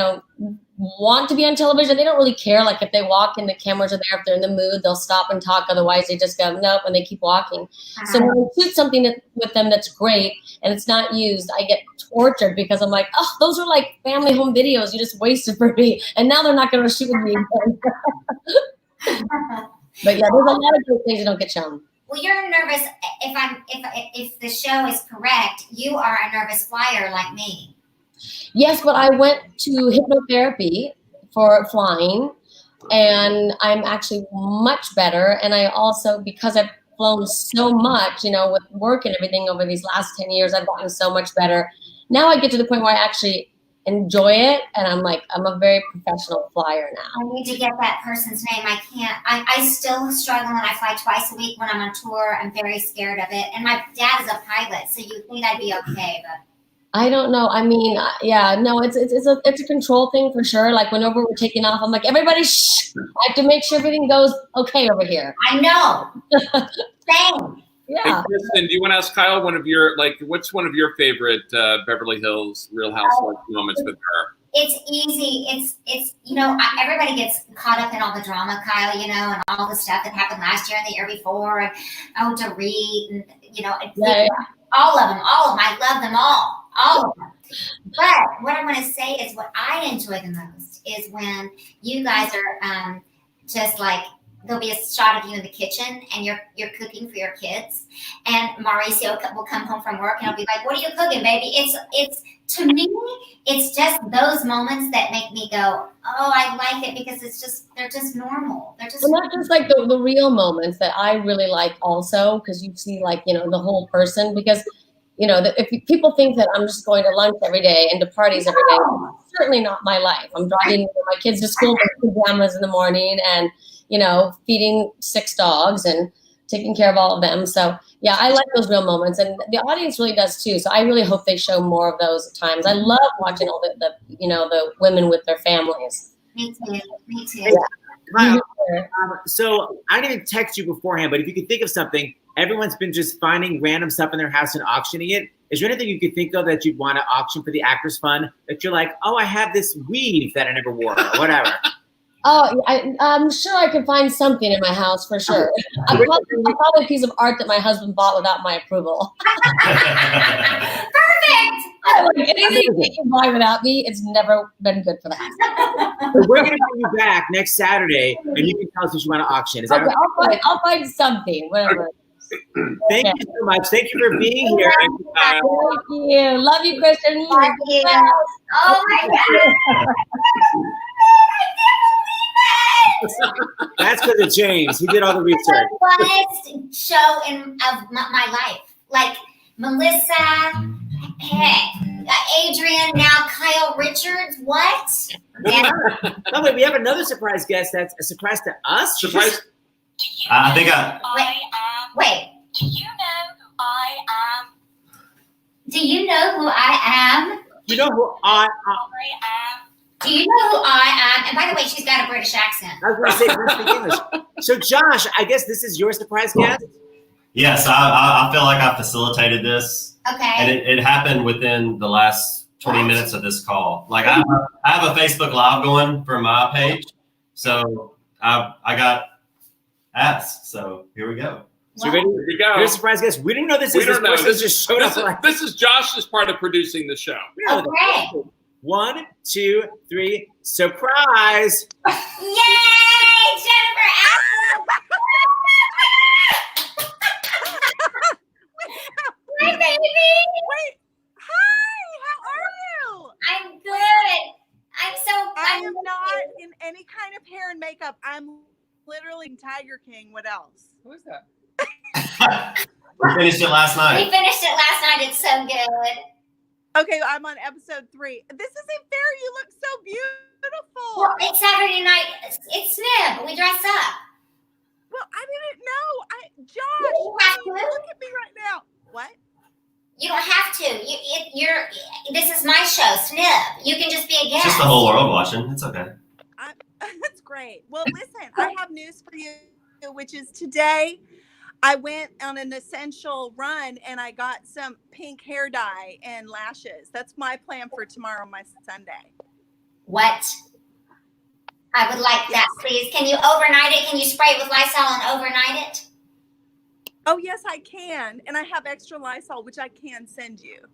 want to be on television. They don't really care. If they walk and the cameras are there, if they're in the mood, they'll stop and talk. Otherwise they just go, nope, and they keep walking. So when I shoot something with them that's great and it's not used, I get tortured because I'm like, oh, those are family home videos you just wasted for me. And now they're not going to shoot with me again. But yeah, there's a lot of good things that don't get shown. Well, you're nervous. If the show is correct, you are a nervous flyer like me. Yes, but I went to hypnotherapy for flying, and I'm actually much better. And I also, because I've flown so much, with work and everything over these last 10 years, I've gotten so much better. Now I get to the point where I actually enjoy it, and I'm a very professional flyer now. I need to get that person's name. I can't. I still struggle, and I fly twice a week when I'm on tour. I'm very scared of it. And my dad is a pilot, so you think I'd be okay, but. I don't know. I mean, it's a control thing for sure. Whenever we're taking off, I'm like, everybody, shh! I have to make sure everything goes okay over here. I know. Same. Yeah. Hey, Kristin, do you want to ask Kyle what's one of your favorite Beverly Hills Real Housewives moments with her? It's easy. It's everybody gets caught up in all the drama, Kyle, and all the stuff that happened last year and the year before, and to read, and all of them. I love them all of them. But what I want to say is what I enjoy the most is when you guys are just there'll be a shot of you in the kitchen and you're cooking for your kids, and Mauricio will come home from work and he'll be like, "What are you cooking, baby?" It's to me, it's just those moments that make me go, "Oh, I like it," because they're just normal. They're just. And not just the real moments that I really like also, because you see the whole person, because if people think that I'm just going to lunch every day and to parties every day, it's certainly not my life. I'm driving my kids to school with pajamas in the morning and, feeding 6 dogs and taking care of all of them. So yeah, I like those real moments, and the audience really does too. So I really hope they show more of those at times. I love watching all the women with their families. Me too. Yeah. Kyle, so I didn't text you beforehand, but if you could think of something, everyone's been just finding random stuff in their house and auctioning it. Is there anything you could think of that you'd want to auction for the Actors Fund that you're like, oh, I have this weave that I never wore or whatever? Oh, I'm sure I could find something in my house for sure. Probably a piece of art that my husband bought without my approval. Perfect. Anything you can buy without me, it's never been good for the house. So we're going to bring you back next Saturday, and you can tell us what you want to auction. Is that okay? I'll find something, whatever. Thank you so much. Thank you for being here. Thank you. Love you, Kristin. Love you. Oh my God. That's because of James. He did all the research. The funnest show of my life. Like Melissa, Adrian, now Kyle Richards. What? No, wait, we have another surprise guest that's a surprise to us. Surprise. I think Wait. Do you know who I am? Do you know who I am? You know who I am? Do you know who I am? And by the way, she's got a British accent. I was going to say, we speak English. So, Josh, I guess this is your surprise guest? Yes, I feel like I facilitated this. Okay. And it happened within the last 20 minutes of this call. Like I have a Facebook Live going for my page. So I got asked. So here we go. So ready? Here we go. You're a surprise guest. We didn't know this. We don't know. This just showed up. This is Josh's part of producing the show. Okay. 1, 2, 3, surprise! Yay, Jennifer Aniston! Hi, baby. Wait. Hi. How are you? I'm good. I am not in any kind of hair and makeup. I'm literally Tiger King. What else? Who is that? We finished it last night. We finished it last night. It's so good. Okay, I'm on episode 3. This isn't fair. You look so beautiful. Well, it's Saturday night. It's SNIB. We dress up. Well, I didn't know. Josh, look at me right now. What? You don't have to. This is my show, SNIB. You can just be a guest. Just the whole world watching. It's okay. That's great. Well, listen, I have news for you, which is today I went on an essential run and I got some pink hair dye and lashes. That's my plan for tomorrow, my Sunday. What? I would like that, please. Can you overnight it? Can you spray it with Lysol and overnight it? Oh, yes, I can. And I have extra Lysol, which I can send you.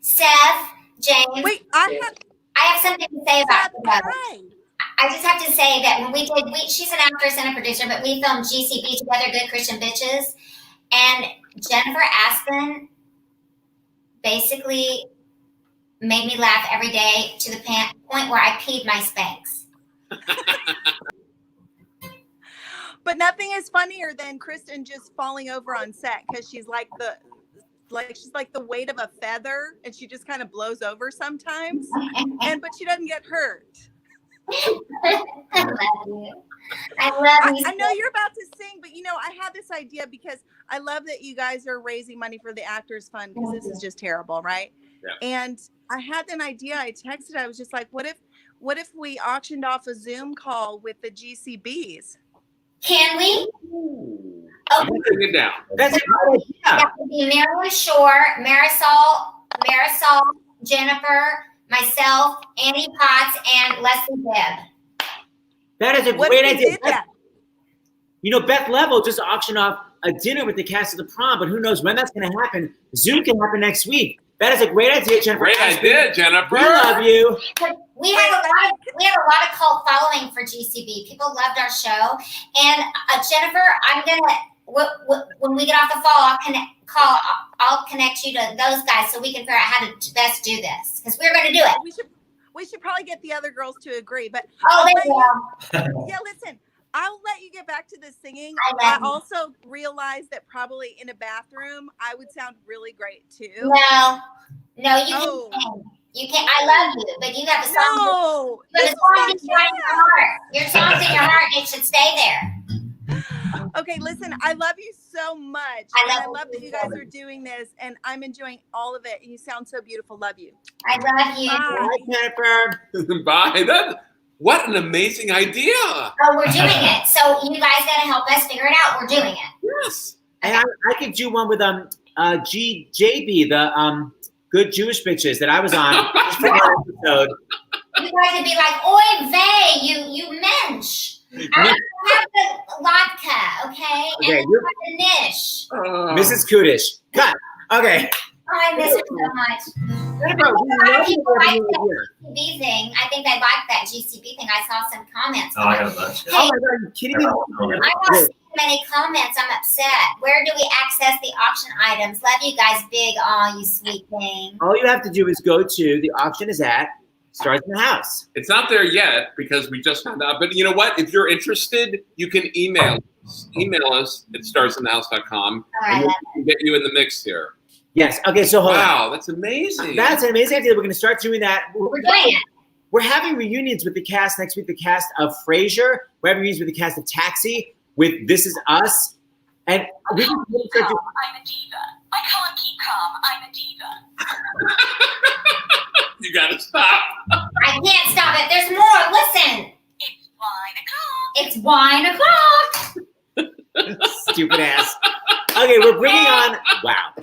Seth, James. Wait, I have something to say about Seth, the I just have to say that when she's an actress and a producer, but we filmed GCB together, Good Christian Bitches, and Jennifer Aniston basically made me laugh every day to the point where I peed my Spanx. But nothing is funnier than Kristin just falling over on set because she's like the weight of a feather, and she just kind of blows over sometimes, but she doesn't get hurt. I love you. I know you're about to sing, but I had this idea because I love that you guys are raising money for the Actors Fund because this is just terrible, right? Yeah. And I had an idea. I texted. I was just like, what if we auctioned off a Zoom call with the GCBs? Can we? I'm putting it down. That's a good idea. That would be Marilyn Shore, Marisol, Jennifer, myself, Annie Potts, and Leslie Bibb. That is a great idea. Beth Level just auctioned off a dinner with the cast of The Prom, but who knows when that's going to happen. Zoom can happen next week. That is a great idea, Jennifer. Great idea, Jennifer. We love you. We had a lot of cult following for GCB. People loved our show. And Jennifer, I'm gonna when we get off the phone, I'll connect you to those guys so we can figure out how to best do this because we're going to do it. We should probably get the other girls to agree. But they will. Yeah, listen. I'll let you get back to the singing. I I also realized that probably in a bathroom, I would sound really great too. No, you can sing. You can. I love you, but you have a song. No, But the song is right in your heart. Your song's in your heart, and it should stay there. Okay, listen, I love you so much. I love that you guys are doing this, and I'm enjoying all of it. And you sound so beautiful. Love you. I love you. Bye, Jennifer. Bye. What an amazing idea. Oh, we're doing it. So you guys got to help us figure it out. We're doing it. Yes. And I could do one with JB, the Good Jewish Bitches that I was on just for one episode. You guys would be like, "Oy vey, you mensch." I have the vodka, okay? Okay, And the niche. Mrs. Kudish. Cut. Okay. Oh, I miss her so much. Jennifer, we love you like having that you here. GCB thing. I think they like that GCB thing. I saw some comments. Oh, I got a bunch. Hey, Oh my God, are you kidding me? I don't see many comments. I'm upset. Where do we access the auction items? Love you guys big. Oh, you sweet thing. All you have to do is go to the auction is at Starts in the House. It's not there yet because we just found out. But you know what? If you're interested, you can email us. Email us at starsinthehouse.com. All right, And we can get you in the mix here. Yes. Okay, so hold on. Wow, that's amazing. That's an amazing idea. We're going to start doing that. we're doing it. We're having reunions with the cast next week. The cast of Frasier. We're having reunions with the cast of Taxi. With This Is Us. And we can really start doing. I'm a diva. I can't keep calm. I'm a diva. You got to stop. I can't stop it. There's more. Listen. It's 9 o'clock. It's wine o'clock. Stupid ass. Okay, we're bringing on. Wow.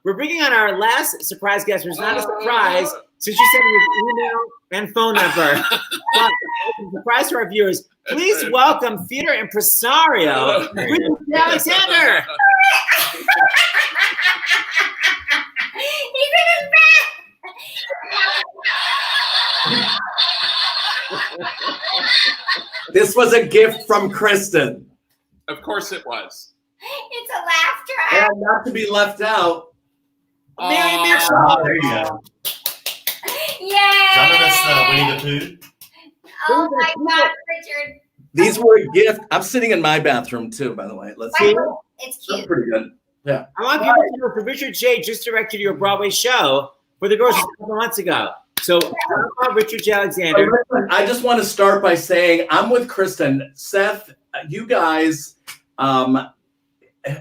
We're bringing on our last surprise guest, which is not a surprise, since you sent me your email and phone number. But it's a surprise to our viewers. Please welcome theater impresario, Kristin Alexander. He's in his bed. This was a gift from Kristin. Of course it was. It's a laugh track. And not to be left out, Mary Mitchell. Oh, there you go. Yay! Some of us Winnie the Pooh. Oh my God, Richard. these were a gift. I'm sitting in my bathroom too, by the way. Let's see. It's That's cute. pretty good. Yeah. I want people to know that Richard J. just directed your Broadway show for the girls a couple months ago. So, Richard J. Alexander. I just want to start by saying I'm with Kristin. Seth, you guys,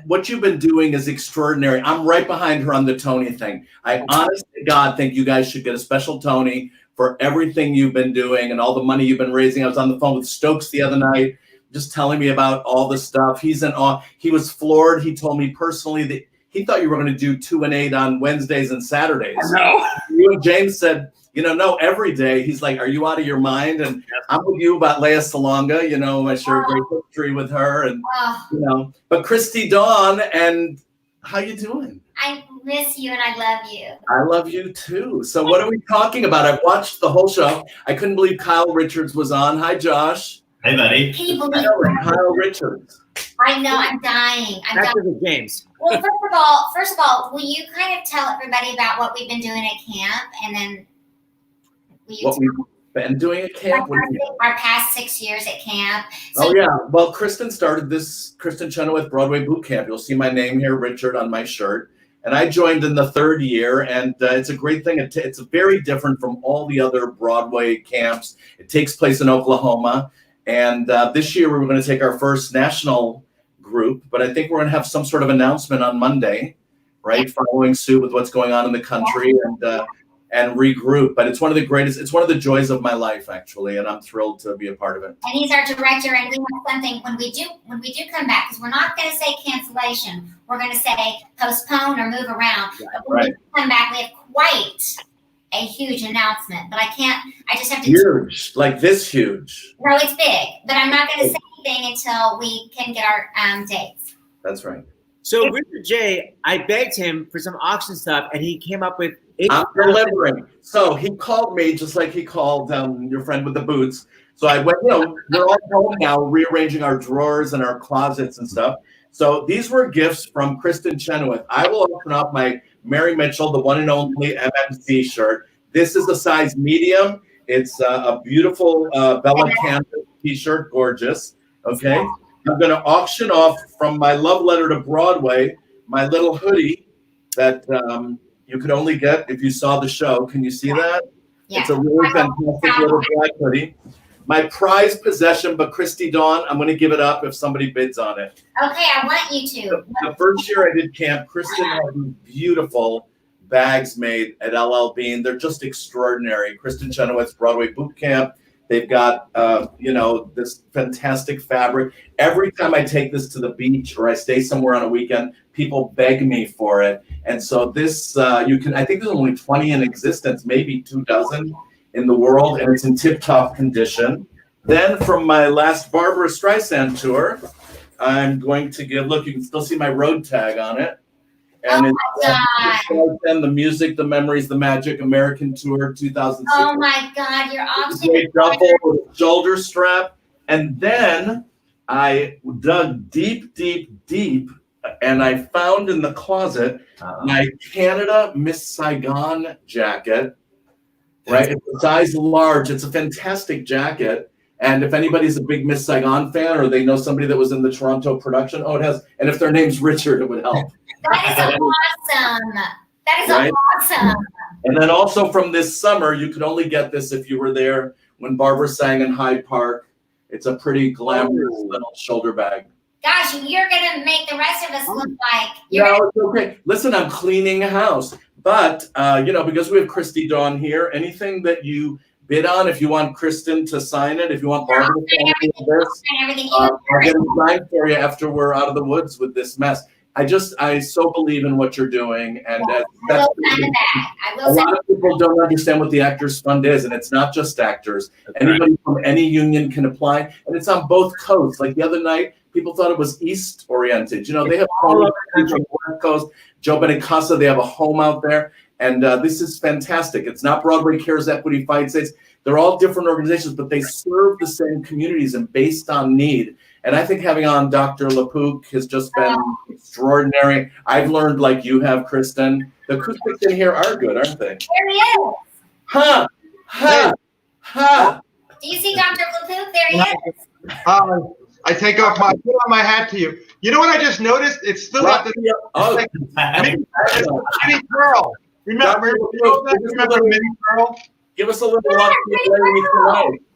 what you've been doing is extraordinary. I'm right behind her on the Tony thing. I honest to God think you guys should get a special Tony for everything you've been doing and all the money you've been raising. I was on the phone with Stokes the other night, just telling me about all the stuff. He's in awe. He was floored. He told me personally that he thought you were going to do 2 and 8 on Wednesdays and Saturdays. No. You and James said, no, every day. He's like, are you out of your mind? And I'm with you about Lea Salonga. I share a great history with her. And, but Christy Dawn, and how you doing? I miss you and I love you. I love you too. So what are we talking about? I've watched the whole show. I couldn't believe Kyle Richards was on. Hi, Josh. Hey, buddy. Can you believe Kyle Richards. I know, I'm dying. I'm That's dying. with James. Well, first of all, will you kind of tell everybody about what we've been doing at camp, and then will you What we've been doing at camp? our past 6 years at camp? Oh, yeah. Well, Kristin started this Kristin Chenoweth Broadway boot camp. You'll see my name here, Richard, on my shirt. And I joined in the 3rd year, and it's a great thing. It's very different from all the other Broadway camps. It takes place in Oklahoma. And this year, we were going to take our first national group, but I think we're going to have some sort of announcement on Monday, right? Following suit with what's going on in the country and regroup. But it's one of the joys of my life, actually, and I'm thrilled to be a part of it. And he's our director, and we have something when we do come back, because we're not going to say cancellation. We're going to say postpone or move around. But when we come back, we have quite a huge announcement. But I just have to. Huge, like this huge. No, it's big, but I'm not going to say anything until we can get our dates. That's right. So Richard J., I begged him for some auction stuff, and he came up with 8. I'm delivering. So he called me just like he called your friend with the boots. So I went, we're all home now, rearranging our drawers and our closets and stuff. So these were gifts from Kristin Chenoweth. I will open up my Mary Mitchell, the one and only MMC shirt. This is a size medium. It's a beautiful Bella Canvas t-shirt, gorgeous. Okay, I'm going to auction off from my love letter to Broadway my little hoodie that you could only get if you saw the show. Can you see that? Yeah. It's a really fantastic little black hoodie. My prized possession, but Christy Dawn, I'm going to give it up if somebody bids on it. Okay, I want you to. The first year I did camp, Kristen had these beautiful bags made at LL Bean. They're just extraordinary. Kristin Chenoweth's Broadway Boot Camp. They've got, this fantastic fabric. Every time I take this to the beach or I stay somewhere on a weekend, people beg me for it. And so this, I think there's only 20 in existence, maybe 24 in the world, and it's in tip-top condition. Then from my last Barbara Streisand tour, I'm going to give, look, you can still see my road tag on it. And it's the music, the memories, the magic, American Tour 2006. Oh my God, you're awesome. Great duffel with a shoulder strap. And then I dug deep, and I found in the closet my Canada Miss Saigon jacket. Right, it's a size large. It's a fantastic jacket. And if anybody's a big Miss Saigon fan or they know somebody that was in the Toronto production, it has. And if their name's Richard, it would help. That is awesome. That is awesome. And then also from this summer, you could only get this if you were there when Barbara sang in Hyde Park. It's a pretty glamorous little shoulder bag. Gosh, you're going to make the rest of us look like. It's okay. Listen, I'm cleaning house. But, because we have Christy Dawn here, anything that you bid on, if you want Kristen to sign it, if you want Barbara to sign this, I'll get it signed for you after we're out of the woods with this mess. I so believe in what you're doing. And that's a lot of people don't understand what the Actors Fund is. And it's not just actors. Anybody from any union can apply. And it's on both coasts. Like the other night, people thought it was East oriented. They have all over the West Coast. Joe Benincasa, they have a home out there. And this is fantastic. It's not Broadway Cares Equity Fight States. They're all different organizations, but they serve the same communities and based on need. And I think having on Dr. LaPook has just been extraordinary. I've learned, like you have, Kristen, the acoustics in here are good, aren't they? There he is. Ha! Do you see Dr. LaPook? There he is. I put on my hat to you. You know what I just noticed? It's still got the Mini Pearl. Remember Mini Pearl? Give us a little luck.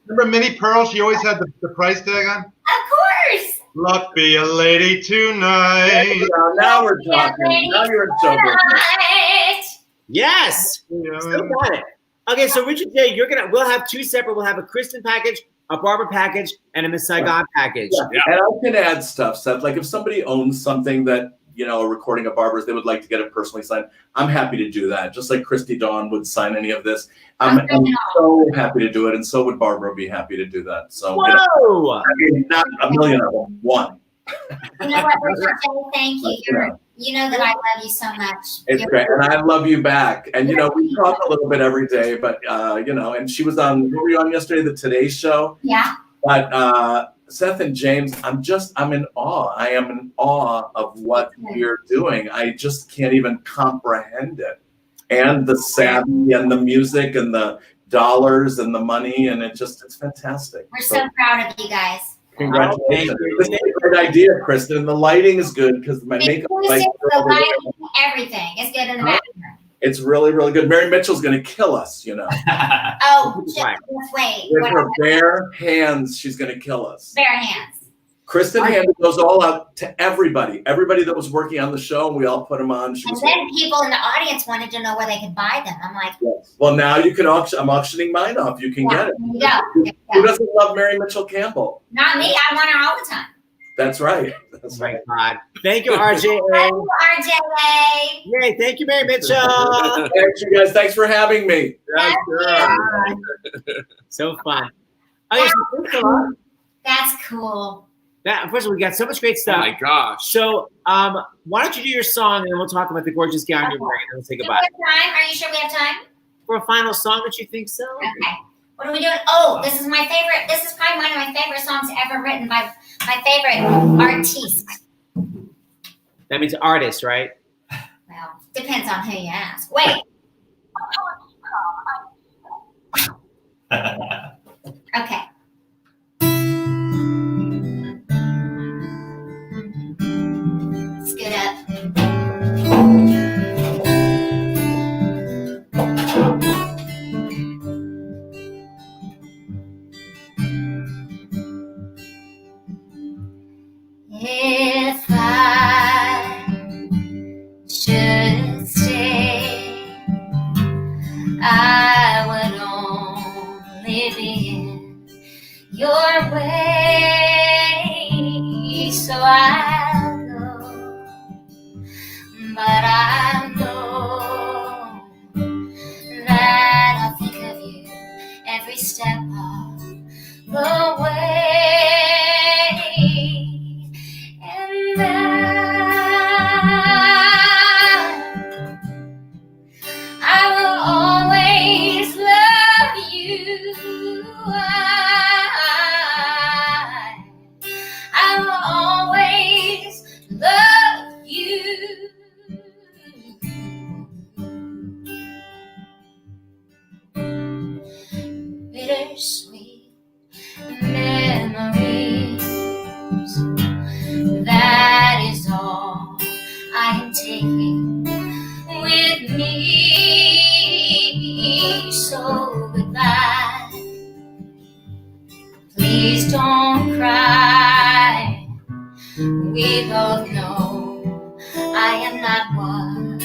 Remember Mini Pearl? She always had the price tag on. Of course. Luck be a lady tonight. Now we're talking. Now you're sober. Yes. Still got it. Okay, so Richard J, we'll have two separate. We'll have a Kristen package, a Barbara package, and a Miss Saigon package. Yeah. And I can add stuff, Seth. Like if somebody owns something that, a recording of Barbara's, they would like to get it personally signed, I'm happy to do that. Just like Christy Dawn would sign any of this. I'm so happy to do it, and so would Barbara be happy to do that. So, not a million of them, one. You know what, Richard J, thank you. You know that I love you so much. It's great, and I love you back. And, we talk a little bit every day, but, and she was on, who were you on yesterday, the Today Show? Yeah. But Seth and James, I'm in awe. I am in awe of what you're doing. I just can't even comprehend it. And the savvy and the music and the dollars and the money, and it's fantastic. We're so proud of you guys. Congratulations. This is a great idea, Kristen. And the lighting is good because my makeup light. The lighting, everything is good in the bathroom. It's really, really good. Mary Mitchell's going to kill us, Oh, just wait. With her bare hands, she's going to kill us. Bare hands. Kristen handed those all out to everybody that was working on the show, and we all put them on. And then people in the audience wanted to know where they could buy them. I'm like, yes. Well, now you can auction. I'm auctioning mine off. You can get it. There you go. Who doesn't love Mary Mitchell Campbell? Not me. I want her all the time. That's right. That's right. God. Thank you, RJ. Thank you, RJ. Yay, thank you, Mary Mitchell. Thanks, you guys. Thanks for having me. So fun. Okay, so thanks a lot. That's cool. First of all, we got so much great stuff. Oh my gosh. So, why don't you do your song and then we'll talk about the gorgeous gown you're wearing and we'll say goodbye. Do we have time? Are you sure we have time? For a final song that you think so? Okay. What are we doing? Oh, this is my favorite. This is probably one of my favorite songs ever written by my favorite artiste. That means artist, right? Well, depends on who you ask. Wait. Okay. so I'll go. But I know that I'll think of you every step of the way, and I will always love you. I will always love you. Bittersweet memories, that is all I am taking with me. So goodbye, please don't cry. We both know I am not what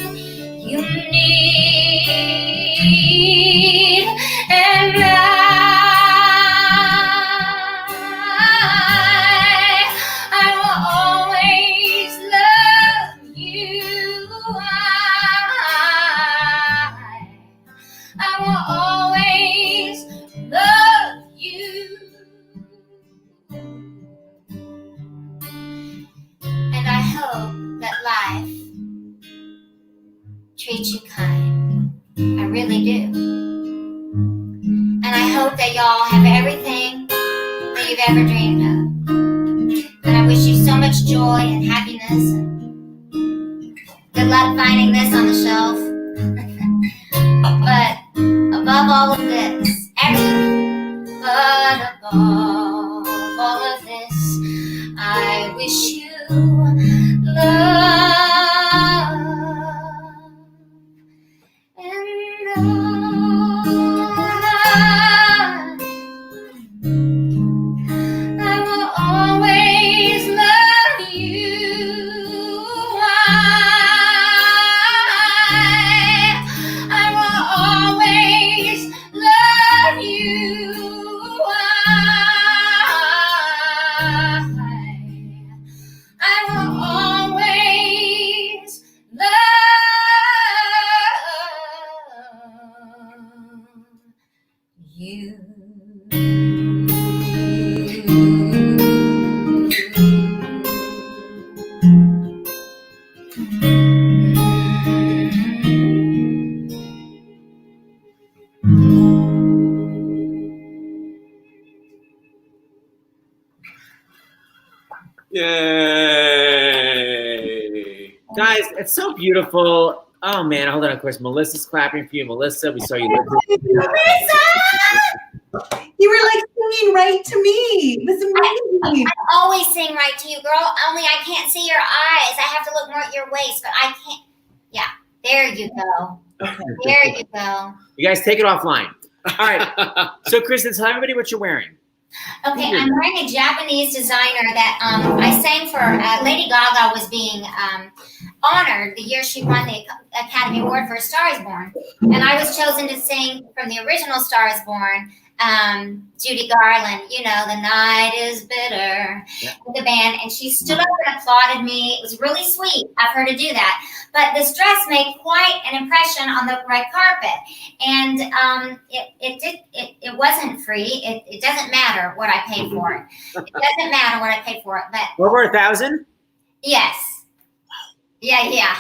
you need, and I will always love you. I will always love you. And I hope that life treats you kind. I really do. And I hope that y'all have everything that you've ever dreamed of. And I wish you so much joy and happiness. And good luck finding this on the shelf. But above all of this, everything, but above all of this, I wish you love. And I will always love you. I will always love you. I will always love you. Yay! Guys, it's so beautiful. Oh man, hold on. Of course, Melissa's clapping for you. Melissa, we saw you. You were like singing right to me. It was amazing. I always sing right to you, girl. Only I can't see your eyes. I have to look more at your waist, but I can't. Yeah, there you go. Okay. There you go. You guys take it offline. All right. So, Kristin, tell everybody what you're wearing. Okay, I'm wearing a Japanese designer that I sang for. Lady Gaga was being honored the year she won the Academy Award for A Star Is Born. And I was chosen to sing from the original Star Is Born, Judy Garland, you know, The Night Is Bitter, with the band. And she stood up and applauded me. It was really sweet of her to do that. But this dress made quite an impression on the red carpet. And it wasn't free. It doesn't matter what I paid for it. It doesn't matter what I paid for it. But over $1,000? Yes. Yeah.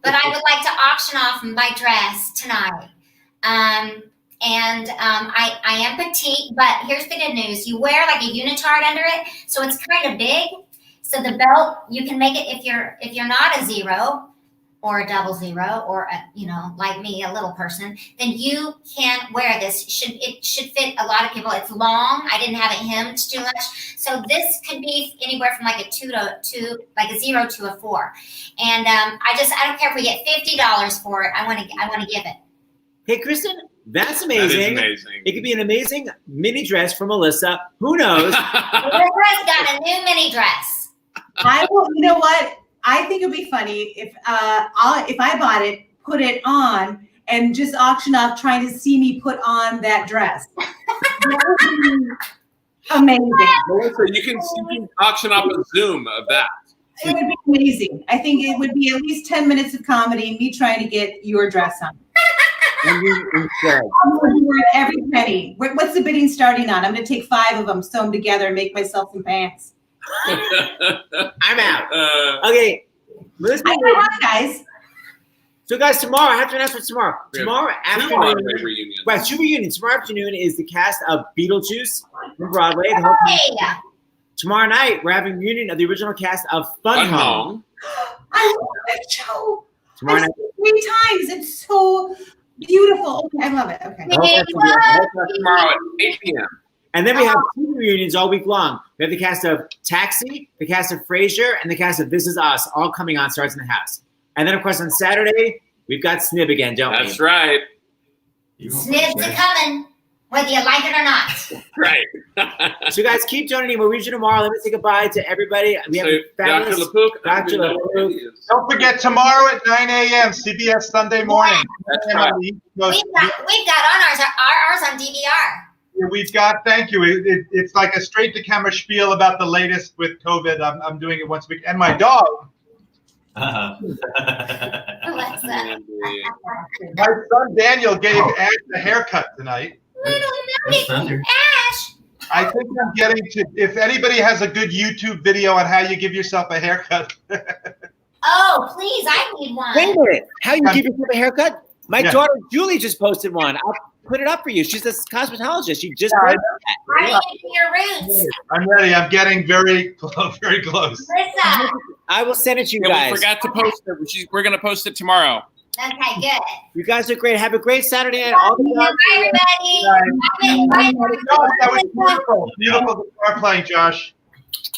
But I would like to auction off my dress tonight. I am petite, but here's the good news. You wear like a unitard under it, so it's kind of big. So the belt, you can make it if you're not a zero or a double zero or like me, a little person, then you can wear this. It should fit a lot of people. It's long. I didn't have it hemmed too much. So this could be anywhere from like a 2 to 2, like a 0 to a 4. And I don't care if we get $50 for it. I want to give it. Hey, Kristin, that's amazing. That is amazing. It could be an amazing mini dress for Melissa. Who knows? Melissa's got a new mini dress. You know what? I think it'd be funny if I bought it, put it on, and just auction off trying to see me put on that dress. Amazing. Melissa, you can auction off a Zoom of that. It would be amazing. I think it would be at least 10 minutes of comedy and me trying to get your dress on. I'm going to worth every penny. What's the bidding starting on? I'm going to take 5 of them, sew them together, and make myself some pants. I'm out. Okay. Let's I can run, guys. So, guys, tomorrow, I have to announce what's tomorrow. Tomorrow afternoon, reunion. right, 2 reunions. Tomorrow afternoon is the cast of Beetlejuice from Broadway. The whole cast. Tomorrow night, we're having a reunion of the original cast of Fun Home. I love that show. Tomorrow night. 3 times. It's so beautiful. Okay, I love it. Okay. Tomorrow at 8 p.m. And then we have 2 reunions all week long. We have the cast of Taxi, the cast of Frasier, and the cast of This Is Us, all coming on Starts in the House. And then, of course, on Saturday, we've got SNIB again, don't we? That's right. SNIBs are coming, whether you like it or not. Right. So, guys, keep joining me. We'll read you tomorrow. Let me say goodbye to everybody. We have fabulous Dr. LaPook. Don't forget, tomorrow at 9 a.m., CBS Sunday morning. That's right. We've got ours on DVR. We've got, thank you. It's like a straight to camera spiel about the latest with COVID. I'm doing it once a week. And my dog. My son Daniel gave Ash a haircut tonight. Ash. I think I'm getting to, if anybody has a good YouTube video on how you give yourself a haircut. Oh, please, I need one. Wait a minute. How you give yourself a haircut? My Yeah. daughter Julie just posted one. I'll put it up for you. She's a cosmetologist. She just posted that. Are you into your roots? I'm ready. I'm getting very close. Very close. Lisa. I will send it to you Yeah, guys. we forgot to post it. We're going to post it tomorrow. Okay, good. You guys are great. Have a great Saturday night. Bye, everybody. Bye. Josh, that was beautiful. Beautiful guitar playing, Josh.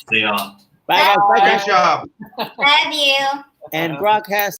See y'all. Bye, guys. Bye, Great guys. job. Love you. And broadcast.